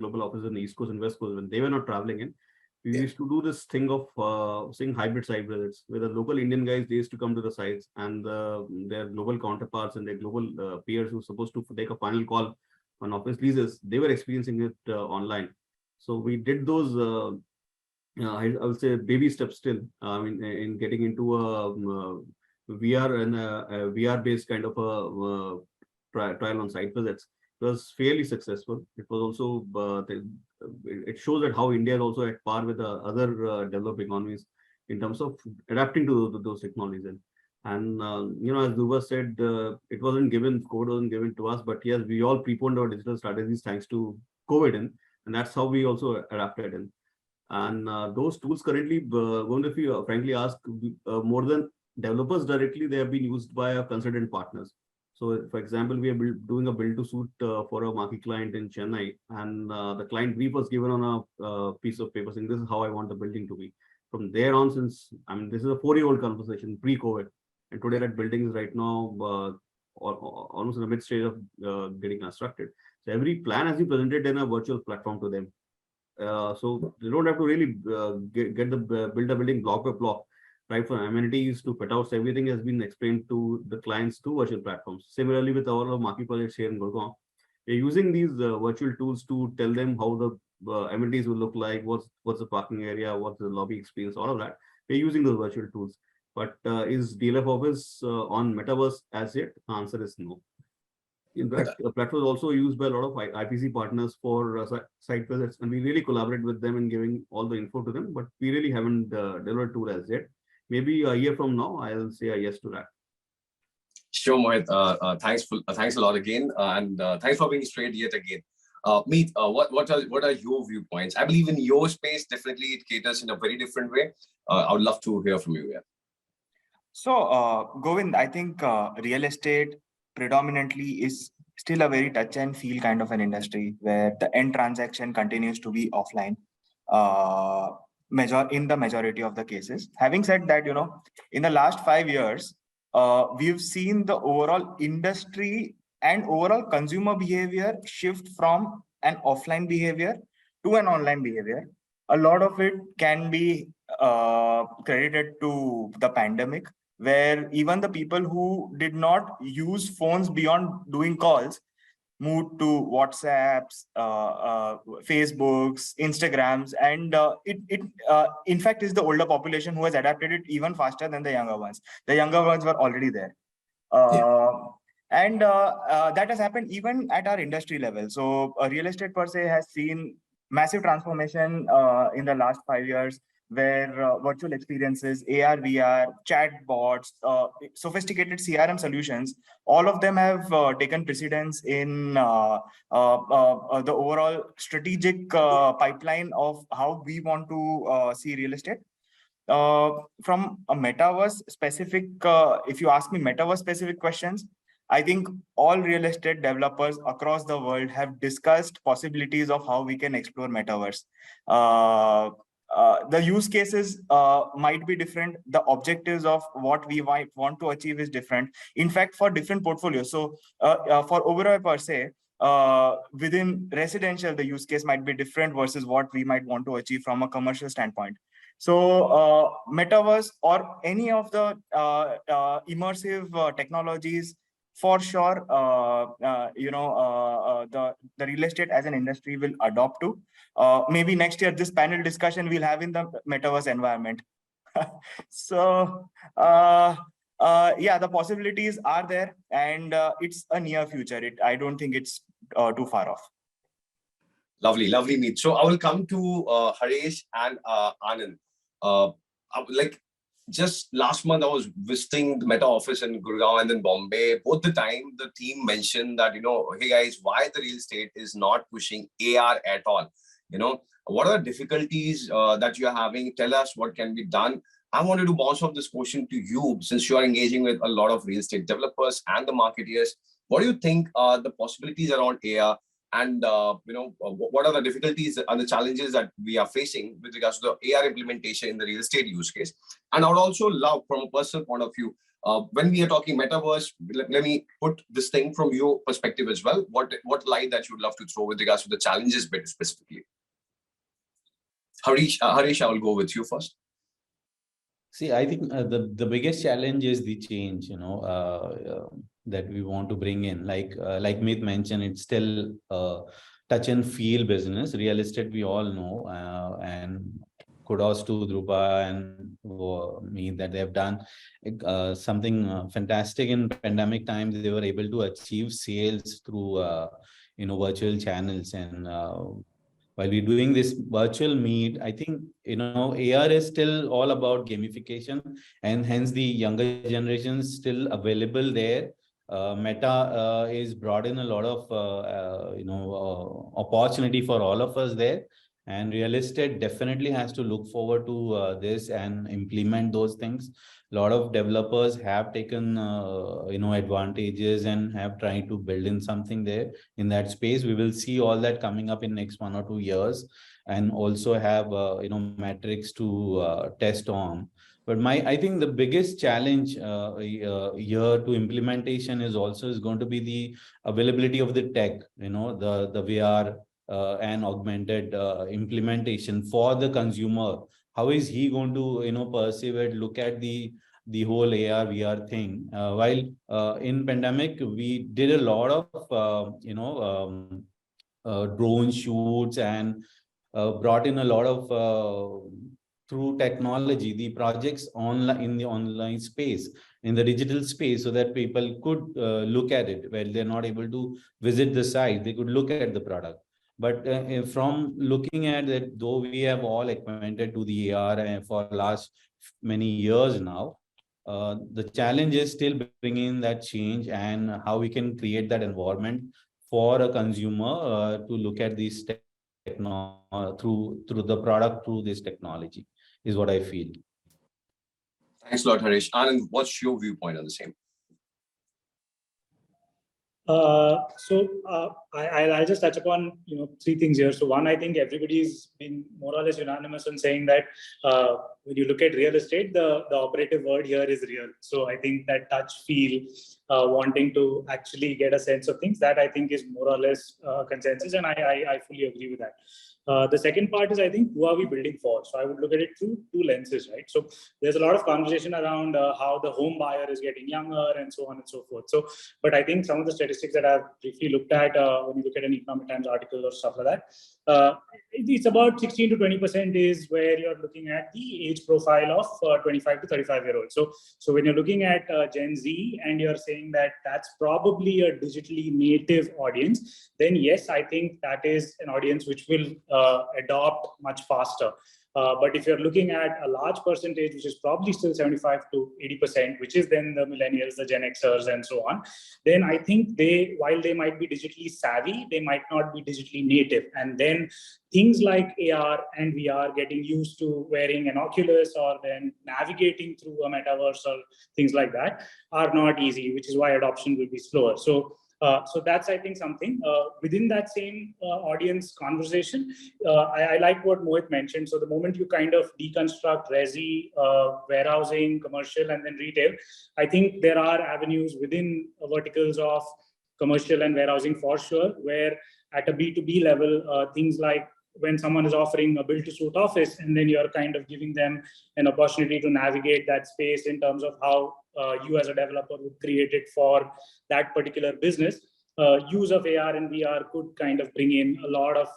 global office in the East Coast and West Coast, when they were not traveling in, we used to do this thing of saying hybrid site visits, where the local Indian guys, they used to come to the sites, and their global counterparts and their global peers who were supposed to take a final call on office leases, they were experiencing it online. So we did those, I would say, baby steps still. In getting into a VR and a VR-based kind of a trial on site visits. It was fairly successful. It was also it shows that how India is also at par with the other developed economies in terms of adapting to those technologies. And as Dhruba said, it wasn't given, code wasn't given to us, but yes, we all preponed our digital strategies thanks to COVID, and that's how we also adapted. And those tools currently, going if you frankly ask, more than developers directly, they have been used by our consultant partners. So, for example, we are doing a build to suit for a marquee client in Chennai, and the client brief was given on a piece of paper saying, this is how I want the building to be. From there on, since, this is a 4-year-old conversation, pre-COVID, and today that building is right now almost in the mid stage of getting constructed. So every plan has been presented in a virtual platform to them. So they don't have to really build a building block by block. Right, from amenities to fit outs, everything has been explained to the clients through virtual platforms. Similarly, with all our marquee projects here in Gurgaon, we're using these virtual tools to tell them how the amenities will look like, what's the parking area, what's the lobby experience, all of that. We're using those virtual tools. But is DLF Office on Metaverse as yet? The answer is no. In fact, the platform is also used by a lot of IPC partners for site visits, and we really collaborate with them in giving all the info to them, but we really haven't delivered tool as yet. Maybe a year from now, I'll say a yes to that. Sure, Mohit. Thanks a lot again, and thanks for being straight yet again. Meet, what are your viewpoints? I believe in your space, definitely it caters in a very different way. I would love to hear from you. Yeah. So, Govind, I think real estate predominantly is still a very touch and feel kind of an industry where the end transaction continues to be offline. In the majority of the cases. Having said that, in the last 5 years, we've seen the overall industry and overall consumer behavior shift from an offline behavior to an online behavior. A lot of it can be credited to the pandemic, where even the people who did not use phones beyond doing calls moved to WhatsApps, Facebooks, Instagrams, and it in fact is the older population who has adapted it even faster than the younger ones. The younger ones were already there. And that has happened even at our industry level. So real estate per se has seen massive transformation in the last 5 years, where virtual experiences, AR, VR, chatbots, sophisticated CRM solutions, all of them have taken precedence in the overall strategic pipeline of how we want to see real estate. From a metaverse specific, if you ask me metaverse specific questions, I think all real estate developers across the world have discussed possibilities of how we can explore metaverse. The use cases might be different. The objectives of what we might want to achieve is different. In fact, for different portfolios. So for Oberoi per se, within residential, the use case might be different versus what we might want to achieve from a commercial standpoint. So metaverse or any of the immersive technologies, for sure, the real estate as an industry will adopt to. Maybe next year, this panel discussion we'll have in the metaverse environment. So, yeah, the possibilities are there, and it's a near future. I don't think it's too far off. Lovely, lovely meet. So I will come to Haresh and Anand. Just last month, I was visiting the Meta office in Gurgaon and then Bombay. Both the time, the team mentioned that, hey guys, why the real estate is not pushing AR at all? What are the difficulties that you're having? Tell us what can be done. I wanted to bounce off this question to you, since you are engaging with a lot of real estate developers and the marketeers. What do you think are the possibilities around AR? And what are the difficulties and the challenges that we are facing with regards to the AR implementation in the real estate use case? And I would also love, from a personal point of view, when we are talking metaverse, let me put this thing from your perspective as well. What light that you would love to throw with regards to the challenges bit specifically? Harish, I will go with you first. See, I think the biggest challenge is the change, that we want to bring in. Like Meet mentioned, it's still touch and feel business. Real estate, we all know, and kudos to Dhruba and Meet that they have done something fantastic in pandemic times. They were able to achieve sales through virtual channels, and while we're doing this virtual meet, I think, AR is still all about gamification, and hence the younger generations still available there. Meta is brought in a lot of, opportunity for all of us there. And real estate definitely has to look forward to this and implement those things. A lot of developers have taken, advantages and have tried to build in something there in that space. We will see all that coming up in next 1 or 2 years, and also have, metrics to test on. But I think the biggest challenge here to implementation is going to be the availability of the tech, the VR and augmented implementation for the consumer. How is he going to, perceive it, look at the whole AR VR thing? While in pandemic, we did a lot of, drone shoots and brought in a lot of through technology, the projects online in the online space, in the digital space, so that people could look at it. Where they're not able to visit the site, they could look at the product. But from looking at that, though we have all acquainted to the AR for last many years now, The challenge is still bringing that change and how we can create that environment for a consumer to look at these through the product through this technology is what I feel. Thanks a lot, Haresh. Anand, what's your viewpoint on the same? I'll just touch upon three things here. So one, I think everybody's been more or less unanimous in saying that when you look at real estate, the operative word here is real. So I think that touch, feel, wanting to actually get a sense of things, that I think is more or less consensus, and I fully agree with that. The second part is, I think, who are we building for? So I would look at it through two lenses, right? So there's a lot of conversation around how the home buyer is getting younger and so on and so forth. So, but I think some of the statistics that I've briefly looked at when you look at an Economic Times article or stuff like that, it's about 16 to 20% is where you're looking at the age profile of 25 to 35-year-olds. So when you're looking at Gen Z and you're saying that that's probably a digitally native audience, then yes, I think that is an audience which will adopt much faster. But if you're looking at a large percentage, which is probably still 75 to 80%, which is then the millennials, the Gen Xers, and so on, then I think while they might be digitally savvy, they might not be digitally native. And then things like AR and VR, getting used to wearing an Oculus or then navigating through a metaverse or things like that are not easy, which is why adoption will be slower. So that's, I think, something within that same audience conversation. I like what Mohit mentioned. So the moment you kind of deconstruct resi, warehousing, commercial, and then retail, I think there are avenues within verticals of commercial and warehousing for sure, where at a B2B level, things like when someone is offering a build-to-suit office, and then you're kind of giving them an opportunity to navigate that space in terms of how you as a developer would create it for that particular business. Use of AR and VR could kind of bring in a lot of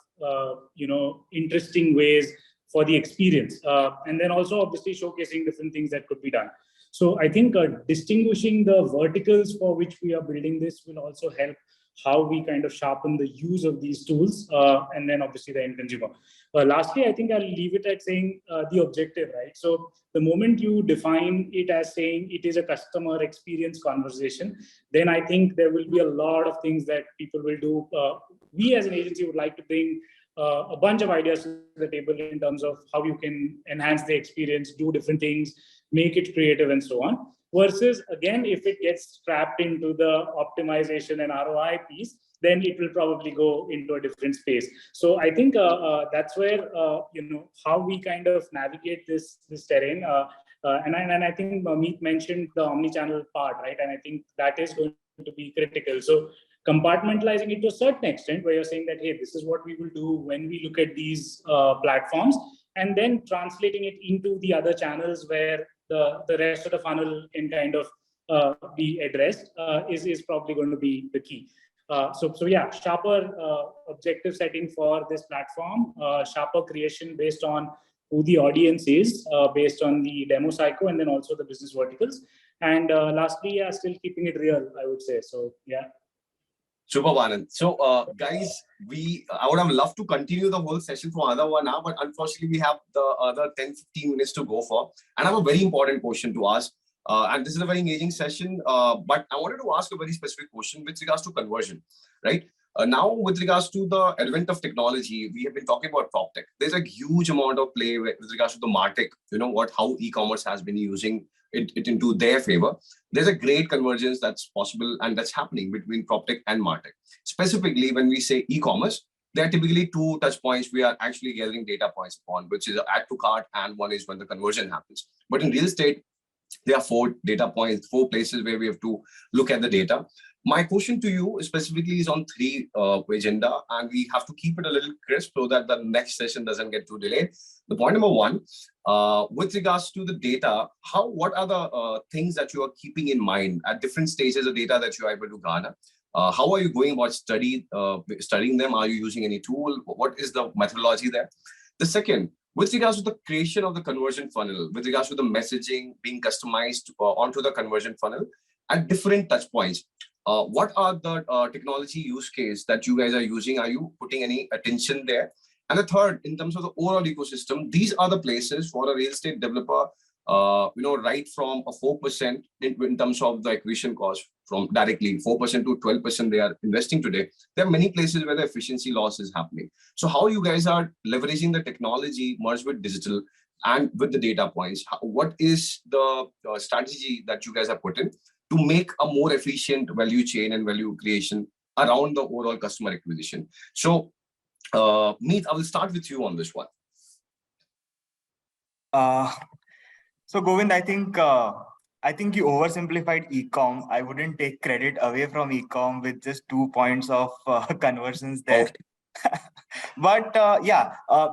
interesting ways for the experience, and then also obviously showcasing different things that could be done. So I think distinguishing the verticals for which we are building this will also help how we kind of sharpen the use of these tools, and then obviously the end consumer. Lastly, I think I'll leave it at saying the objective, right? So the moment you define it as saying it is a customer experience conversation, then I think there will be a lot of things that people will do. We as an agency would like to bring a bunch of ideas to the table in terms of how you can enhance the experience, do different things, make it creative, and so on. Versus, again, if it gets trapped into the optimization and ROI piece, then it will probably go into a different space. So I think that's where, how we kind of navigate this terrain. And I think Mohit mentioned the omni-channel part, right? And I think that is going to be critical. So compartmentalizing it to a certain extent, where you're saying that, hey, this is what we will do when we look at these platforms, and then translating it into the other channels where the rest of the funnel can kind of be addressed is probably going to be the key. So yeah, sharper objective setting for this platform, sharper creation based on who the audience is, based on the demo cycle, and then also the business verticals. And lastly, yeah, still keeping it real, I would say. So yeah. Super, Anand. So, guys, I would have loved to continue the whole session for another 1 hour, but unfortunately, we have the other 10-15 minutes to go for. And I have a very important question to ask. And this is a very engaging session, but I wanted to ask a very specific question with regards to conversion, right? Now, with regards to the advent of technology, we have been talking about PropTech. There's a huge amount of play with regards to the MarTech, how e-commerce has been using it into their favor. There's a great convergence that's possible and that's happening between PropTech and MarTech. Specifically, when we say e-commerce, there are typically two touch points we are actually gathering data points upon, which is add to cart, and one is when the conversion happens. But in real estate, there are 4 data points, 4 places where we have to look at the data. My question to you specifically is on 3 agenda, and we have to keep it a little crisp so that the next session doesn't get too delayed. The point number 1, with regards to the data, what are the things that you are keeping in mind at different stages of data that you are able to garner? How are you going about studying them? Are you using any tool? What is the methodology there? The second, with regards to the creation of the conversion funnel, with regards to the messaging being customized onto the conversion funnel at different touch points, what are the technology use case that you guys are using? Are you putting any attention there? And the third, in terms of the overall ecosystem, these are the places for a real estate developer right from a 4% in terms of the acquisition cost from directly 4% to 12% they are investing today. There are many places where the efficiency loss is happening. So how you guys are leveraging the technology merged with digital and with the data points, what is the strategy that you guys have put in to make a more efficient value chain and value creation around the overall customer acquisition? So Meet, I will start with you on this one. So Govind, I think you oversimplified ecom. I wouldn't take credit away from ecom with just 2 points of conversions there. Okay. But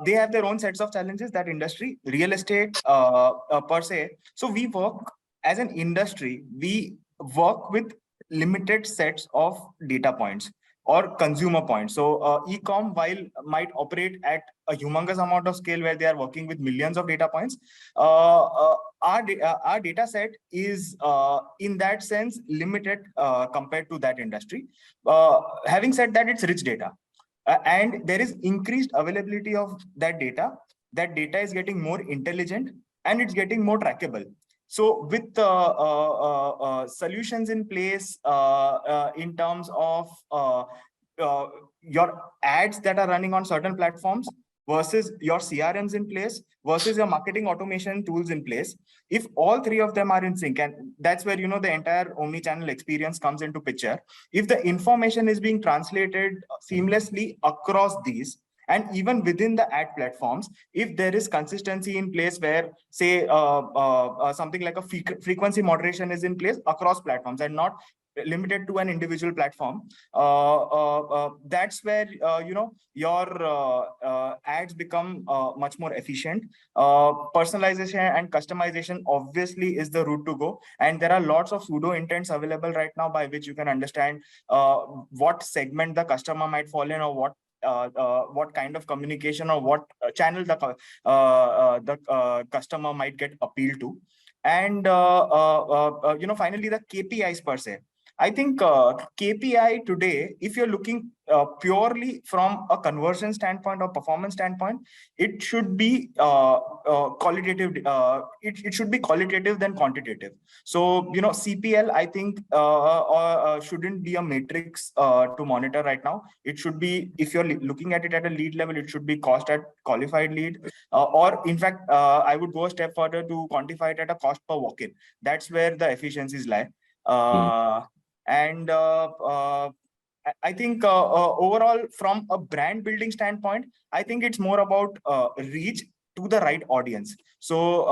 they have their own sets of challenges, that industry, real estate per se. So we work as an industry, we work with limited sets of data points or consumer points. So ecom, while might operate at a humongous amount of scale where they are working with millions of data points, our data set is in that sense limited compared to that industry. Having said that, it's rich data. And there is increased availability of that data. That data is getting more intelligent and it's getting more trackable. So with solutions in place in terms of your ads that are running on certain platforms versus your CRMs in place versus your marketing automation tools in place, if all three of them are in sync, and that's where the entire omni-channel experience comes into picture. If the information is being translated seamlessly across these, and even within the ad platforms, if there is consistency in place where, say, something like a frequency moderation is in place across platforms and not limited to an individual platform, that's where your ads become much more efficient. Personalization and customization obviously is the route to go, and there are lots of pseudo intents available right now by which you can understand what segment the customer might fall in, or what kind of communication or what channel the customer might get appealed to. And finally, the KPIs per se. I think KPI today, if you're looking purely from a conversion standpoint or performance standpoint, it should be qualitative. It should be qualitative than quantitative. So CPL, I think, shouldn't be a matrix to monitor right now. It should be, if you're looking at it at a lead level, it should be cost at qualified lead, or in fact, I would go a step further to quantify it at a cost per walk-in. That's where the efficiencies lie. And I think overall, from a brand building standpoint, I think it's more about reach to the right audience. So,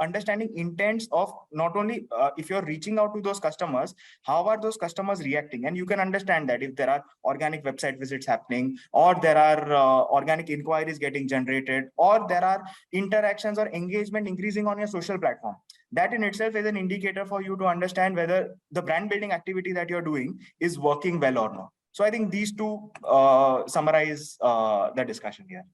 understanding intents of not only if you're reaching out to those customers, how are those customers reacting? And you can understand that if there are organic website visits happening, or there are organic inquiries getting generated, or there are interactions or engagement increasing on your social platform. That in itself is an indicator for you to understand whether the brand building activity that you're doing is working well or not. So I think these two summarize the discussion here.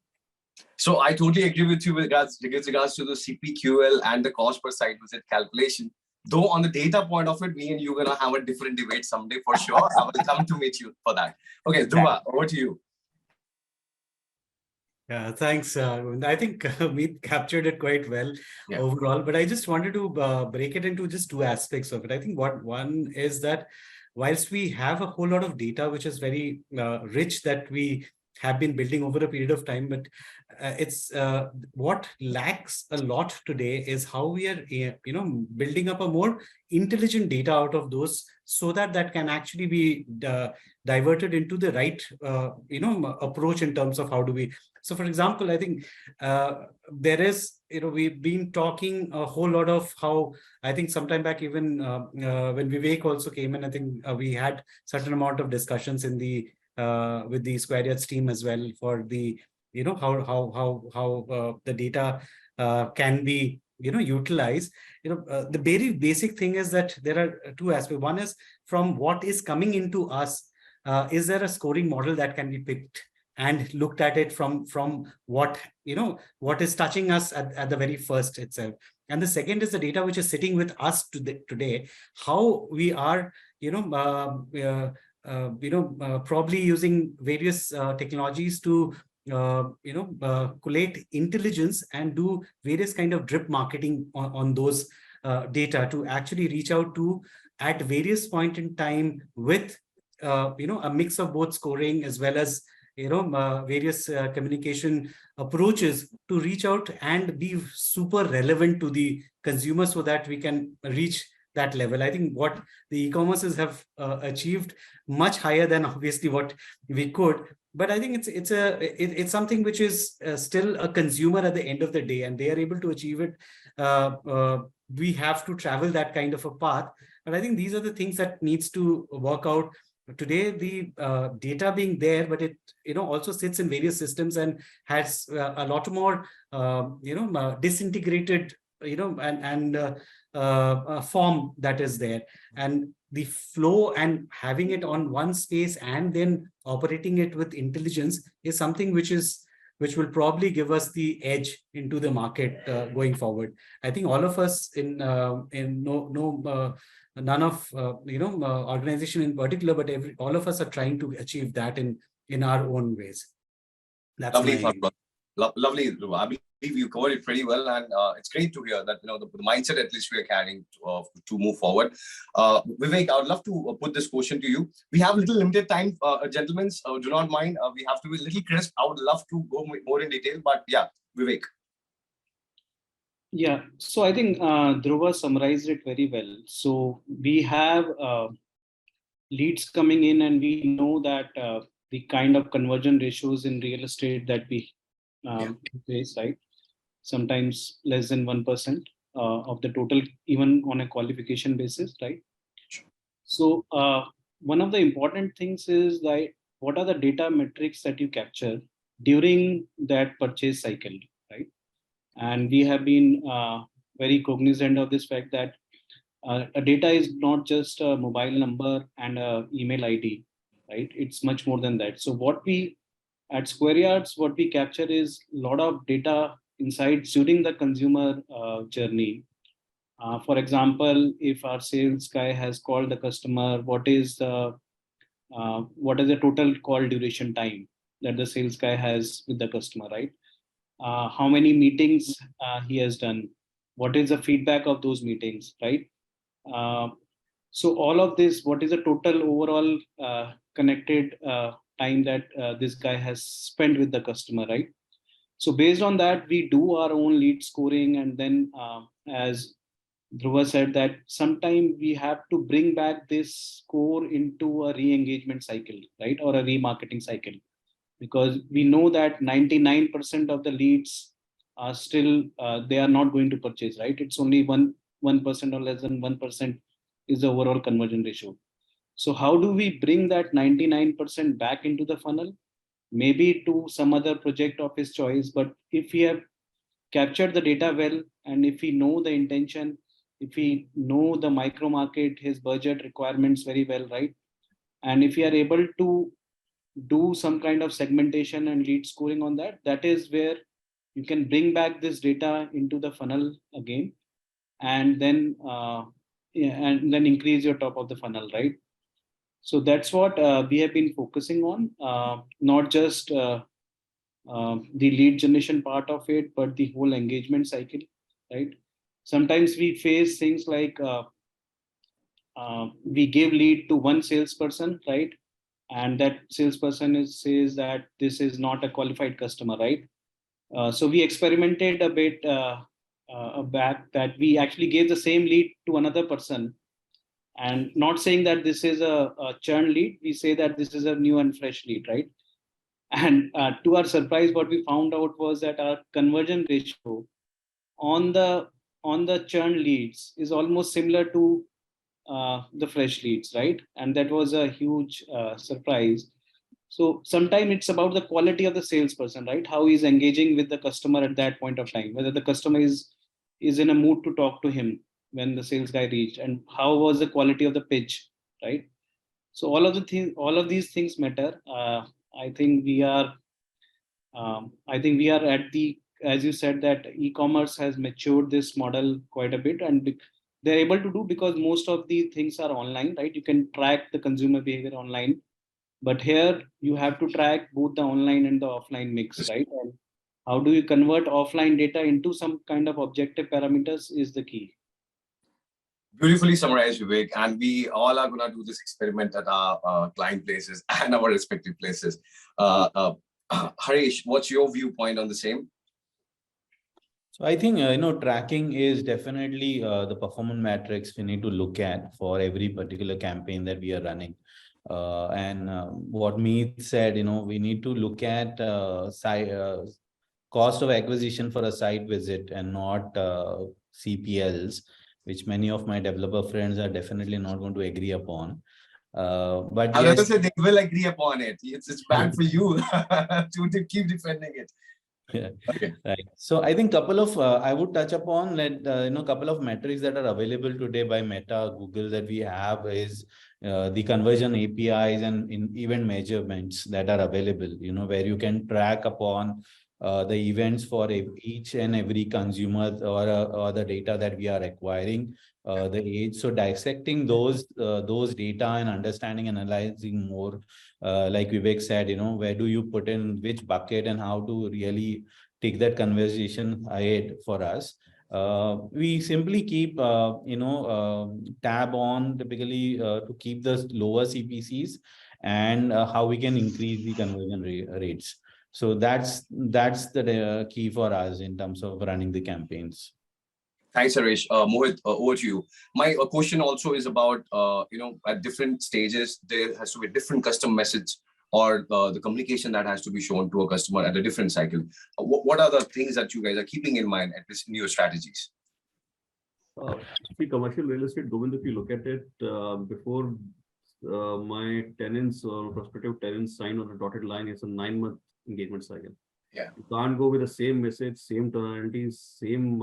So I totally agree with you with regards to the CPQL and the cost per site visit calculation. Though on the data point of it, me and you are going to have a different debate someday for sure. I will come to meet you for that. Okay, Dhruba, over to you. Yeah, thanks. I think Meet captured it quite well overall, but I just wanted to break it into just two aspects of it. I think one is that whilst we have a whole lot of data, which is very rich, that we have been building over a period of time, but it's what lacks a lot today is how we are building up a more intelligent data out of those, so that can actually be diverted into the right approach in terms of how do we. So for example, I think there is, we've been talking a whole lot of how, I think sometime back, even when Vivek also came in, I think we had certain amount of discussions in the with the Squareyards team as well, for the how the data can be utilized. The very basic thing is that there are two aspects. One is from what is coming into us. Is there a scoring model that can be picked and looked at it from what what is touching us at the very first itself? And the second is the data which is sitting with us today, how we are probably using various technologies to collate intelligence and do various kind of drip marketing on those data to actually reach out to at various point in time with a mix of both scoring as well as various communication approaches to reach out and be super relevant to the consumer so that we can reach that level. I think what the e-commerces have achieved much higher than obviously what we could, but I think it's something which is still a consumer at the end of the day, and they are able to achieve it. We have to travel that kind of a path, but I think these are the things that needs to work out. Today, the data being there, but it also sits in various systems and has a lot more disintegrated form that is there, and the flow and having it on one space and then operating it with intelligence is something which will probably give us the edge into the market going forward. I think all of us none of organization in particular, but all of us are trying to achieve that in our own ways. That's lovely. Lovely, Dhruba. I believe you covered it pretty well, and it's great to hear that the mindset at least we are carrying to move forward. Vivek, I would love to put this question to you. We have a little limited time, gentlemen. Do not mind. We have to be a little crisp. I would love to go more in detail, but yeah, Vivek. Yeah, so I think Dhruba summarized it very well. So we have leads coming in, and we know that the kind of conversion ratios in real estate that we face, right? Sometimes less than 1% of the total, even on a qualification basis, right? So one of the important things is that what are the data metrics that you capture during that purchase cycle, right? And we have been very cognizant of this fact that a data is not just a mobile number and an email ID, right? It's much more than that. So what we at Squareyards, what we capture is a lot of data insights during the consumer journey. For example, if our sales guy has called the customer, what is the total call duration time that the sales guy has with the customer, right? How many meetings he has done? What is the feedback of those meetings, right? So all of this, what is the total overall connected time that this guy has spent with the customer, right? So based on that, we do our own lead scoring, and then as Dhruba said, that sometime we have to bring back this score into a re-engagement cycle, right? Or a remarketing cycle, because we know that 99% of the leads are still, they are not going to purchase, right? It's only 1% or less than 1% is the overall conversion ratio. So how do we bring that 99% back into the funnel? Maybe to some other project of his choice, but if we have captured the data well, and if we know the intention, if we know the micro market, his budget requirements very well, right? And if we are able to do some kind of segmentation and lead scoring on that, that is where you can bring back this data into the funnel again, and then increase your top of the funnel, right? So that's what we have been focusing on, not just the lead generation part of it, but the whole engagement cycle, right? Sometimes we face things like we give lead to one salesperson, right? And that salesperson says that this is not a qualified customer, right? So we experimented a bit back that we actually gave the same lead to another person, and not saying that this is a churn lead, we say that this is a new and fresh lead, right? And to our surprise, what we found out was that our conversion ratio on the churn leads is almost similar to the fresh leads, right? And that was a huge surprise. So sometimes it's about the quality of the salesperson, right? How he's engaging with the customer at that point of time, whether the customer is in a mood to talk to him when the sales guy reached, and how was the quality of the pitch, right? So all of these things matter. I think we are at the, as you said, that e-commerce has matured this model quite a bit, and they're able to do because most of the things are online, right? You can track the consumer behavior online. But here you have to track both the online and the offline mix, right? And how do you convert offline data into some kind of objective parameters is the key. Beautifully summarized, Vivek. And we all are going to do this experiment at our client places and our respective places. Haresh, what's your viewpoint on the same? So I think, tracking is definitely the performance metrics we need to look at for every particular campaign that we are running. What Meet said, we need to look at cost of acquisition for a site visit and not CPLs, which many of my developer friends are definitely not going to agree upon. But I'll yes, say they will agree upon it. It's bad for you to keep defending it. Yeah. Okay. Right. So I think I would touch upon that, couple of metrics that are available today by Meta, Google that we have is the conversion APIs and event measurements that are available, where you can track upon the events for each and every consumer or the data that we are acquiring, the age. So dissecting those data and understanding and analyzing more, like Vivek said, where do you put in which bucket and how to really take that conversation ahead for us. We simply keep, tab on typically to keep the lower CPCs and how we can increase the conversion rates. So that's the key for us in terms of running the campaigns. Thanks, Haresh. Mohit, over to you. My question also is about, at different stages, there has to be a different custom message or the communication that has to be shown to a customer at a different cycle. What are the things that you guys are keeping in mind at this in your strategies? See, commercial real estate, Govind, if you look at it, before my tenants or prospective tenants sign on the dotted line, it's a 9-month engagement cycle. Yeah. You can't go with the same message, same tonalities, same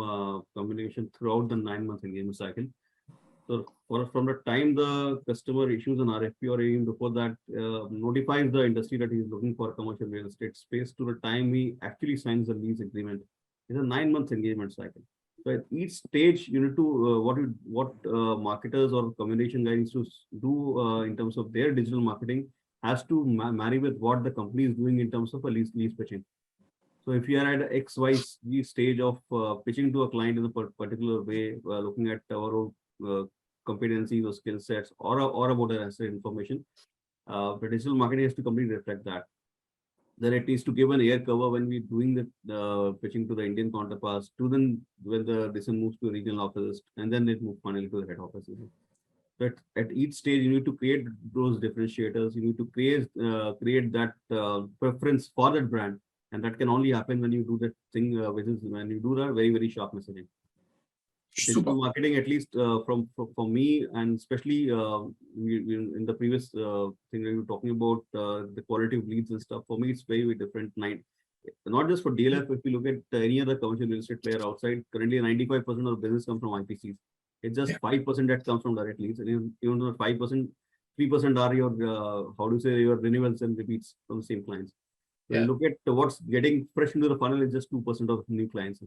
communication throughout the 9-month engagement cycle. So from the time the customer issues an RFP or even before that notifies the industry that he is looking for commercial real estate space to the time he actually signs the lease agreement, it's a 9-month engagement cycle. So at each stage, you need to what marketers or communication guys to do in terms of their digital marketing has to marry with what the company is doing in terms of a lease pitching. So if you are at XYZ stage of pitching to a client in a particular way, looking at our competencies or skill sets or about our asset information, the digital marketing has to completely reflect that. Then it needs to give an air cover when we're doing the pitching to the Indian counterparts, to then when the decision moves to regional offices, and then it moves finally to the head office. But at each stage, you need to create those differentiators. You need to create that preference for that brand. And that can only happen when you do that thing, which is when you do that very, very sharp messaging. Digital marketing, at least for me, and especially in the previous thing we were talking about the quality of leads and stuff, for me, it's very, very different. Not just for DLF, if you look at any other commercial real estate player outside, currently 95% of the business comes from IPCs. It's just 5% that comes from direct leads. And even though 5%, 3% are your, how do you say, your renewals and repeats from the same clients. When you look at what's getting fresh into the funnel is just 2% of new clients.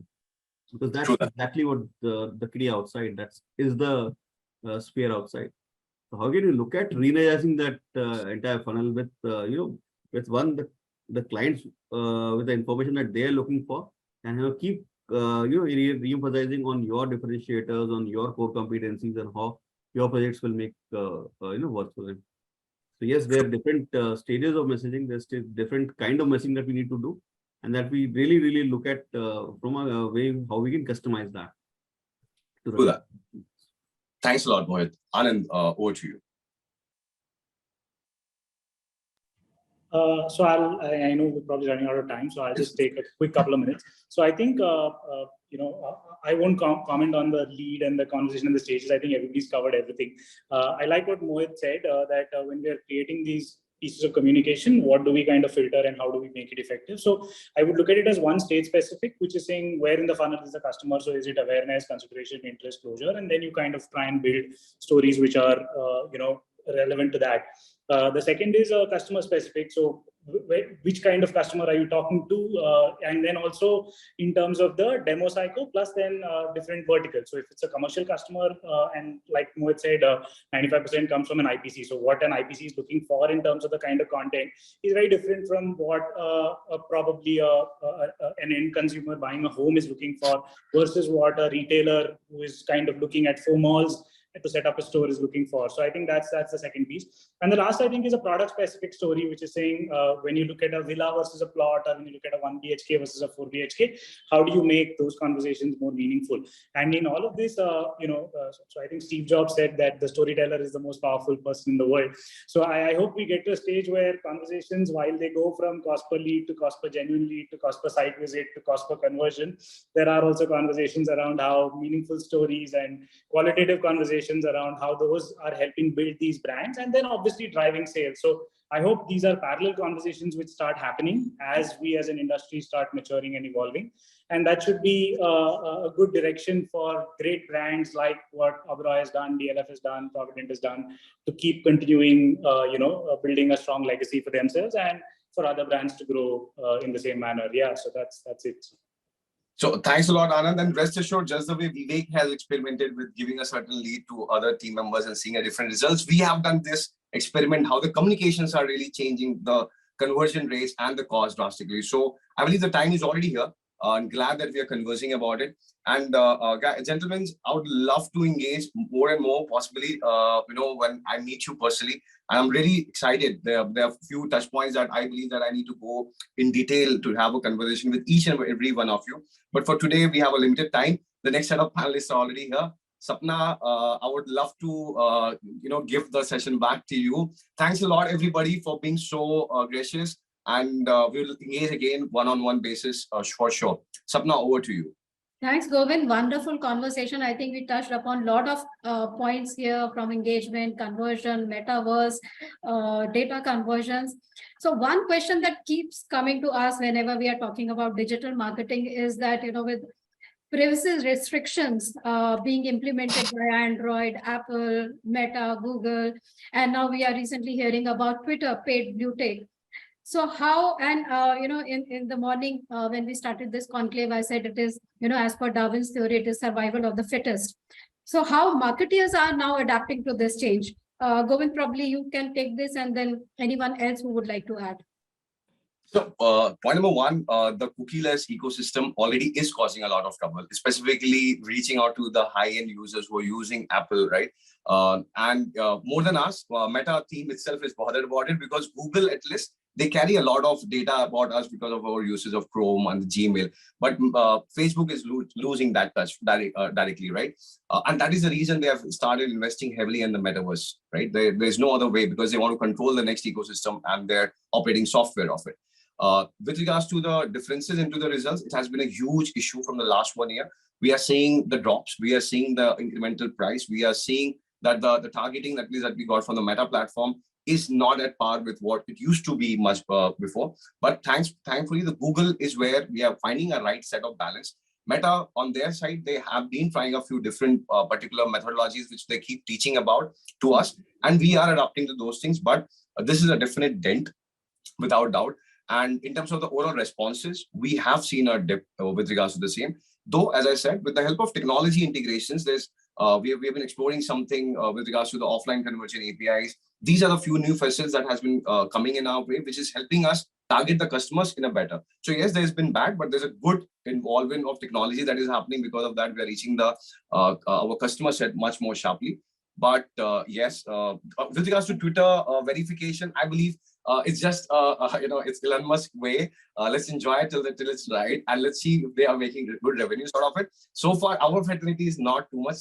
Because that's exactly what the Kedia outside, that is the sphere outside. So how can you look at re-energizing that entire funnel with, with the clients with the information that they're looking for, and keep, re-emphasizing on your differentiators, on your core competencies and how your projects will make, work for them. So yes, there are different stages of messaging. There's different kind of messaging that we need to do, and that we really, really look at from a way how we can customize that. Do that. Thanks a lot, Mohit. Anand, over to you. So I know we're probably running out of time, so I'll just take a quick couple of minutes. So I think, I won't comment on the lead and the conversation and the stages. I think everybody's covered everything. I like what Mohit said, that when we are creating these pieces of communication, what do we kind of filter and how do we make it effective? So I would look at it as one stage specific, which is saying where in the funnel is the customer. So is it awareness, consideration, interest, closure? And then you kind of try and build stories which are, relevant to that. The second is customer specific. So which kind of customer are you talking to, and then also in terms of the demo cycle, plus then different verticals. So if it's a commercial customer, and like Mohit said, 95% comes from an IPC. So what an IPC is looking for in terms of the kind of content is very different from what probably an end consumer buying a home is looking for, versus what a retailer who is kind of looking at 4 malls to set up a store is looking for. So I think that's the second piece. And the last, I think, is a product specific story, which is saying when you look at a villa versus a plot, or when you look at a 1 BHK versus a 4 BHK, how do you make those conversations more meaningful? And in all of this, so I think Steve Jobs said that the storyteller is the most powerful person in the world. So I hope we get to a stage where conversations, while they go from cost per lead to cost per genuine lead to cost per site visit to cost per conversion, there are also conversations around how meaningful stories and qualitative conversations around how those are helping build these brands, and then obviously driving sales. So I hope these are parallel conversations which start happening as we as an industry start maturing and evolving. And that should be a good direction for great brands like what Agarwal has done, DLF has done, Provident has done, to keep continuing, building a strong legacy for themselves and for other brands to grow in the same manner. Yeah, so that's it. So thanks a lot, Anand. And rest assured, just the way Vivek has experimented with giving a certain lead to other team members and seeing a different results, we have done this experiment, how the communications are really changing the conversion rates and the cost drastically. So I believe the time is already here. I'm glad that we are conversing about it. And gentlemen, I would love to engage more and more, possibly, when I meet you personally. I'm really excited. There are a few touch points that I believe that I need to go in detail to have a conversation with each and every one of you. But for today, we have a limited time. The next set of panelists are already here. Sapna, I would love to, give the session back to you. Thanks a lot, everybody, for being so gracious. And we'll engage again one-on-one basis for sure. Sapna, over to you. Thanks, Govind. Wonderful conversation. I think we touched upon a lot of points here, from engagement, conversion, metaverse, data conversions. So one question that keeps coming to us whenever we are talking about digital marketing is that, with privacy restrictions being implemented by Android, Apple, Meta, Google, and now we are recently hearing about Twitter paid blue tick. So how, and in the morning when we started this conclave, I said it is, as per Darwin's theory, it is survival of the fittest. So how marketers are now adapting to this change? Govind, probably you can take this, and then anyone else who would like to add. So point number one, the cookieless ecosystem already is causing a lot of trouble, specifically reaching out to the high-end users who are using Apple, right? And more than us, Meta team itself is bothered about it, because Google, at least, they carry a lot of data about us because of our usage of Chrome and Gmail. But Facebook is losing that touch directly, right? And that is the reason they have started investing heavily in the metaverse, right? There's no other way, because they want to control the next ecosystem and their operating software of it. With regards to the differences into the results, it has been a huge issue from the last 1 year. We are seeing the drops. We are seeing the incremental price. We are seeing that the targeting that we got from the Meta platform is not at par with what it used to be much before. But thankfully, the Google is where we are finding a right set of balance. Meta, on their side, they have been trying a few different particular methodologies, which they keep teaching about to us. And we are adapting to those things. But this is a definite dent, without doubt. And in terms of the overall responses, we have seen a dip with regards to the same. Though, as I said, with the help of technology integrations, we have been exploring something with regards to the offline conversion APIs. These are the few new facets that has been coming in our way, which is helping us target the customers in a better. So yes, there's been bad, but there's a good involvement of technology that is happening. Because of that, we are reaching our customer set much more sharply. But yes, with regards to Twitter verification, I believe it's just it's Elon Musk way. Let's enjoy it till it's right, and let's see if they are making good revenues out of it. So far, our fraternity is not too much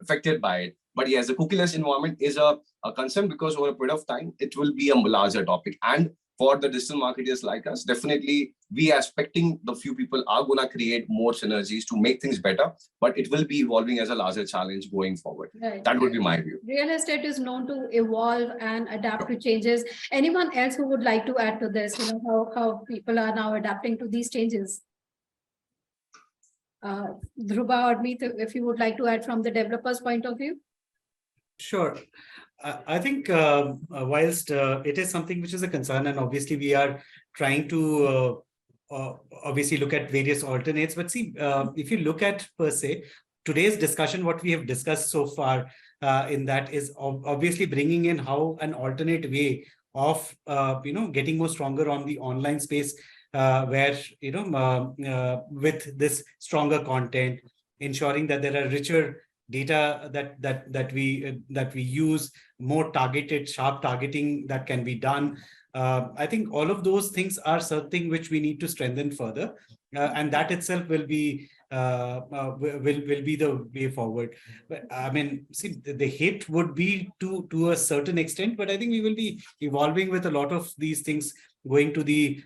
affected by it. But yes, the cookieless environment is a concern, because over a period of time, it will be a larger topic. And for the digital marketers like us, definitely we are expecting the few people are going to create more synergies to make things better, but it will be evolving as a larger challenge going forward. Right. That would be my view. Real estate is known to evolve and adapt to changes. Anyone else who would like to add to this, how people are now adapting to these changes? Dhruba or me, if you would like to add from the developer's point of view. Sure. I think whilst it is something which is a concern, and obviously we are trying to obviously look at various alternates. But see, if you look at per se, today's discussion, what we have discussed so far in that is obviously bringing in how an alternate way of getting more stronger on the online space, where with this stronger content, ensuring that there are richer data that we use, more targeted, sharp targeting that can be done. I think all of those things are something which we need to strengthen further, and that itself will be the way forward. But, I mean, see, the hit would be to a certain extent, but I think we will be evolving with a lot of these things, going to the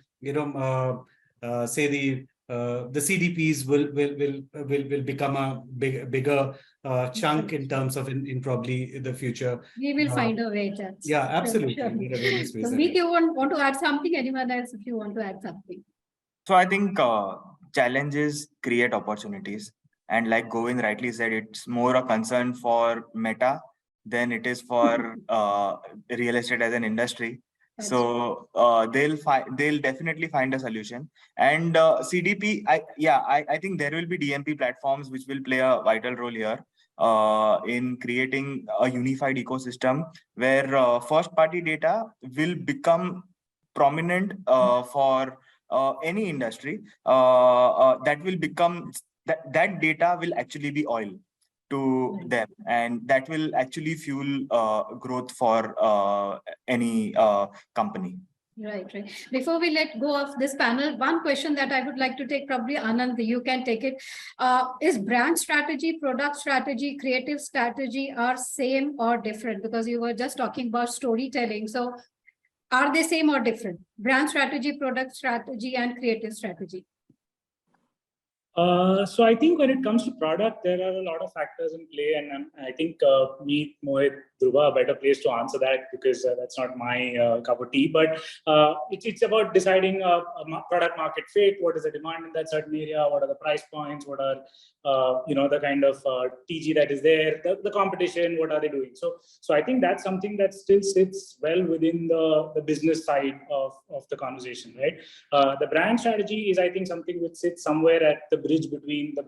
say the CDPs will become a bigger chunk in terms of in probably the future. We will find a way, Judge. Yeah, absolutely. Sure. There are various ways So, around. Meet, you want to add something? Anyone else, if you want to add something? So I think challenges create opportunities. And like Govind rightly said, it's more a concern for Meta than it is for real estate as an industry. So they'll definitely find a solution. And CDP, I think there will be DMP platforms which will play a vital role here in creating a unified ecosystem where first party data will become prominent for any industry. That will become that data will actually be oil to them, and that will actually fuel growth for any company. Right. Before we let go of this panel, one question that I would like to take, probably Anand, you can take it. Is brand strategy, product strategy, creative strategy are same or different? Because you were just talking about storytelling. So are they same or different? Brand strategy, product strategy, and creative strategy. So I think when it comes to product, there are a lot of factors in play, and I think me, Mohit, Dhruba, a better place to answer that, because that's not my cup of tea. But it's about deciding a product market fit. What is the demand in that certain area? What are the price points? What are the kind of TG that is there? The competition. What are they doing? So I think that's something that still sits well within the business side of the conversation, right? The brand strategy is, I think, something which sits somewhere at the bridge between the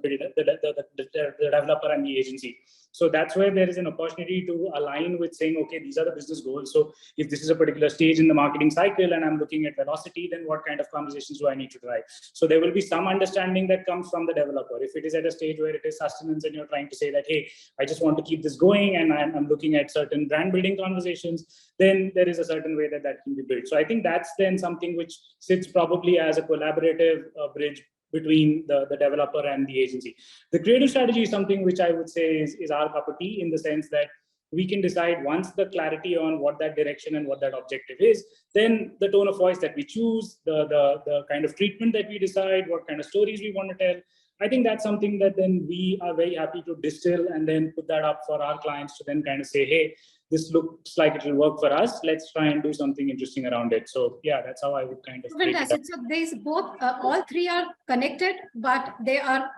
developer and the agency. So that's where there is an opportunity to align with saying, okay, these are the business goals. So if this is a particular stage in the marketing cycle and I'm looking at velocity, then what kind of conversations do I need to drive? So there will be some understanding that comes from the developer. If it is at a stage where it is sustenance and you're trying to say that, hey, I just want to keep this going and I'm looking at certain brand building conversations, then there is a certain way that can be built. So I think that's then something which sits probably as a collaborative bridge between the developer and the agency. The creative strategy is something which I would say is our cup of tea, in the sense that we can decide, once the clarity on what that direction and what that objective is, then the tone of voice that we choose, the kind of treatment that we decide, what kind of stories we want to tell. I think that's something that then we are very happy to distill and then put that up for our clients to then kind of say, hey, this looks like it will work for us. Let's try and do something interesting around it. So yeah, that's how I would kind of. Fantastic. So these both, all three are connected, but they are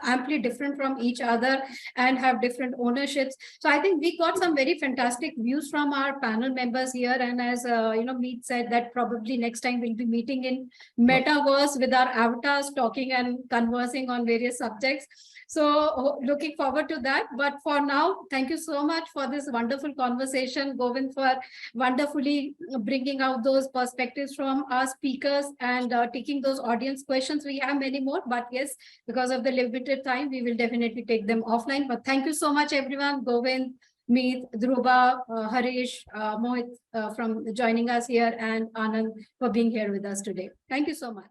amply different from each other and have different ownerships. So I think we got some very fantastic views from our panel members here. And as Meet said, that probably next time we'll be meeting in metaverse with our avatars, talking and conversing on various subjects. So looking forward to that. But for now, thank you so much for this wonderful conversation, Govind, for wonderfully bringing out those perspectives from our speakers and taking those audience questions. We have many more, but yes, because of the limited time, we will definitely take them offline. But thank you so much, everyone. Govind, Meet, Dhruba, Haresh, Mohit from joining us here, and Anand for being here with us today. Thank you so much.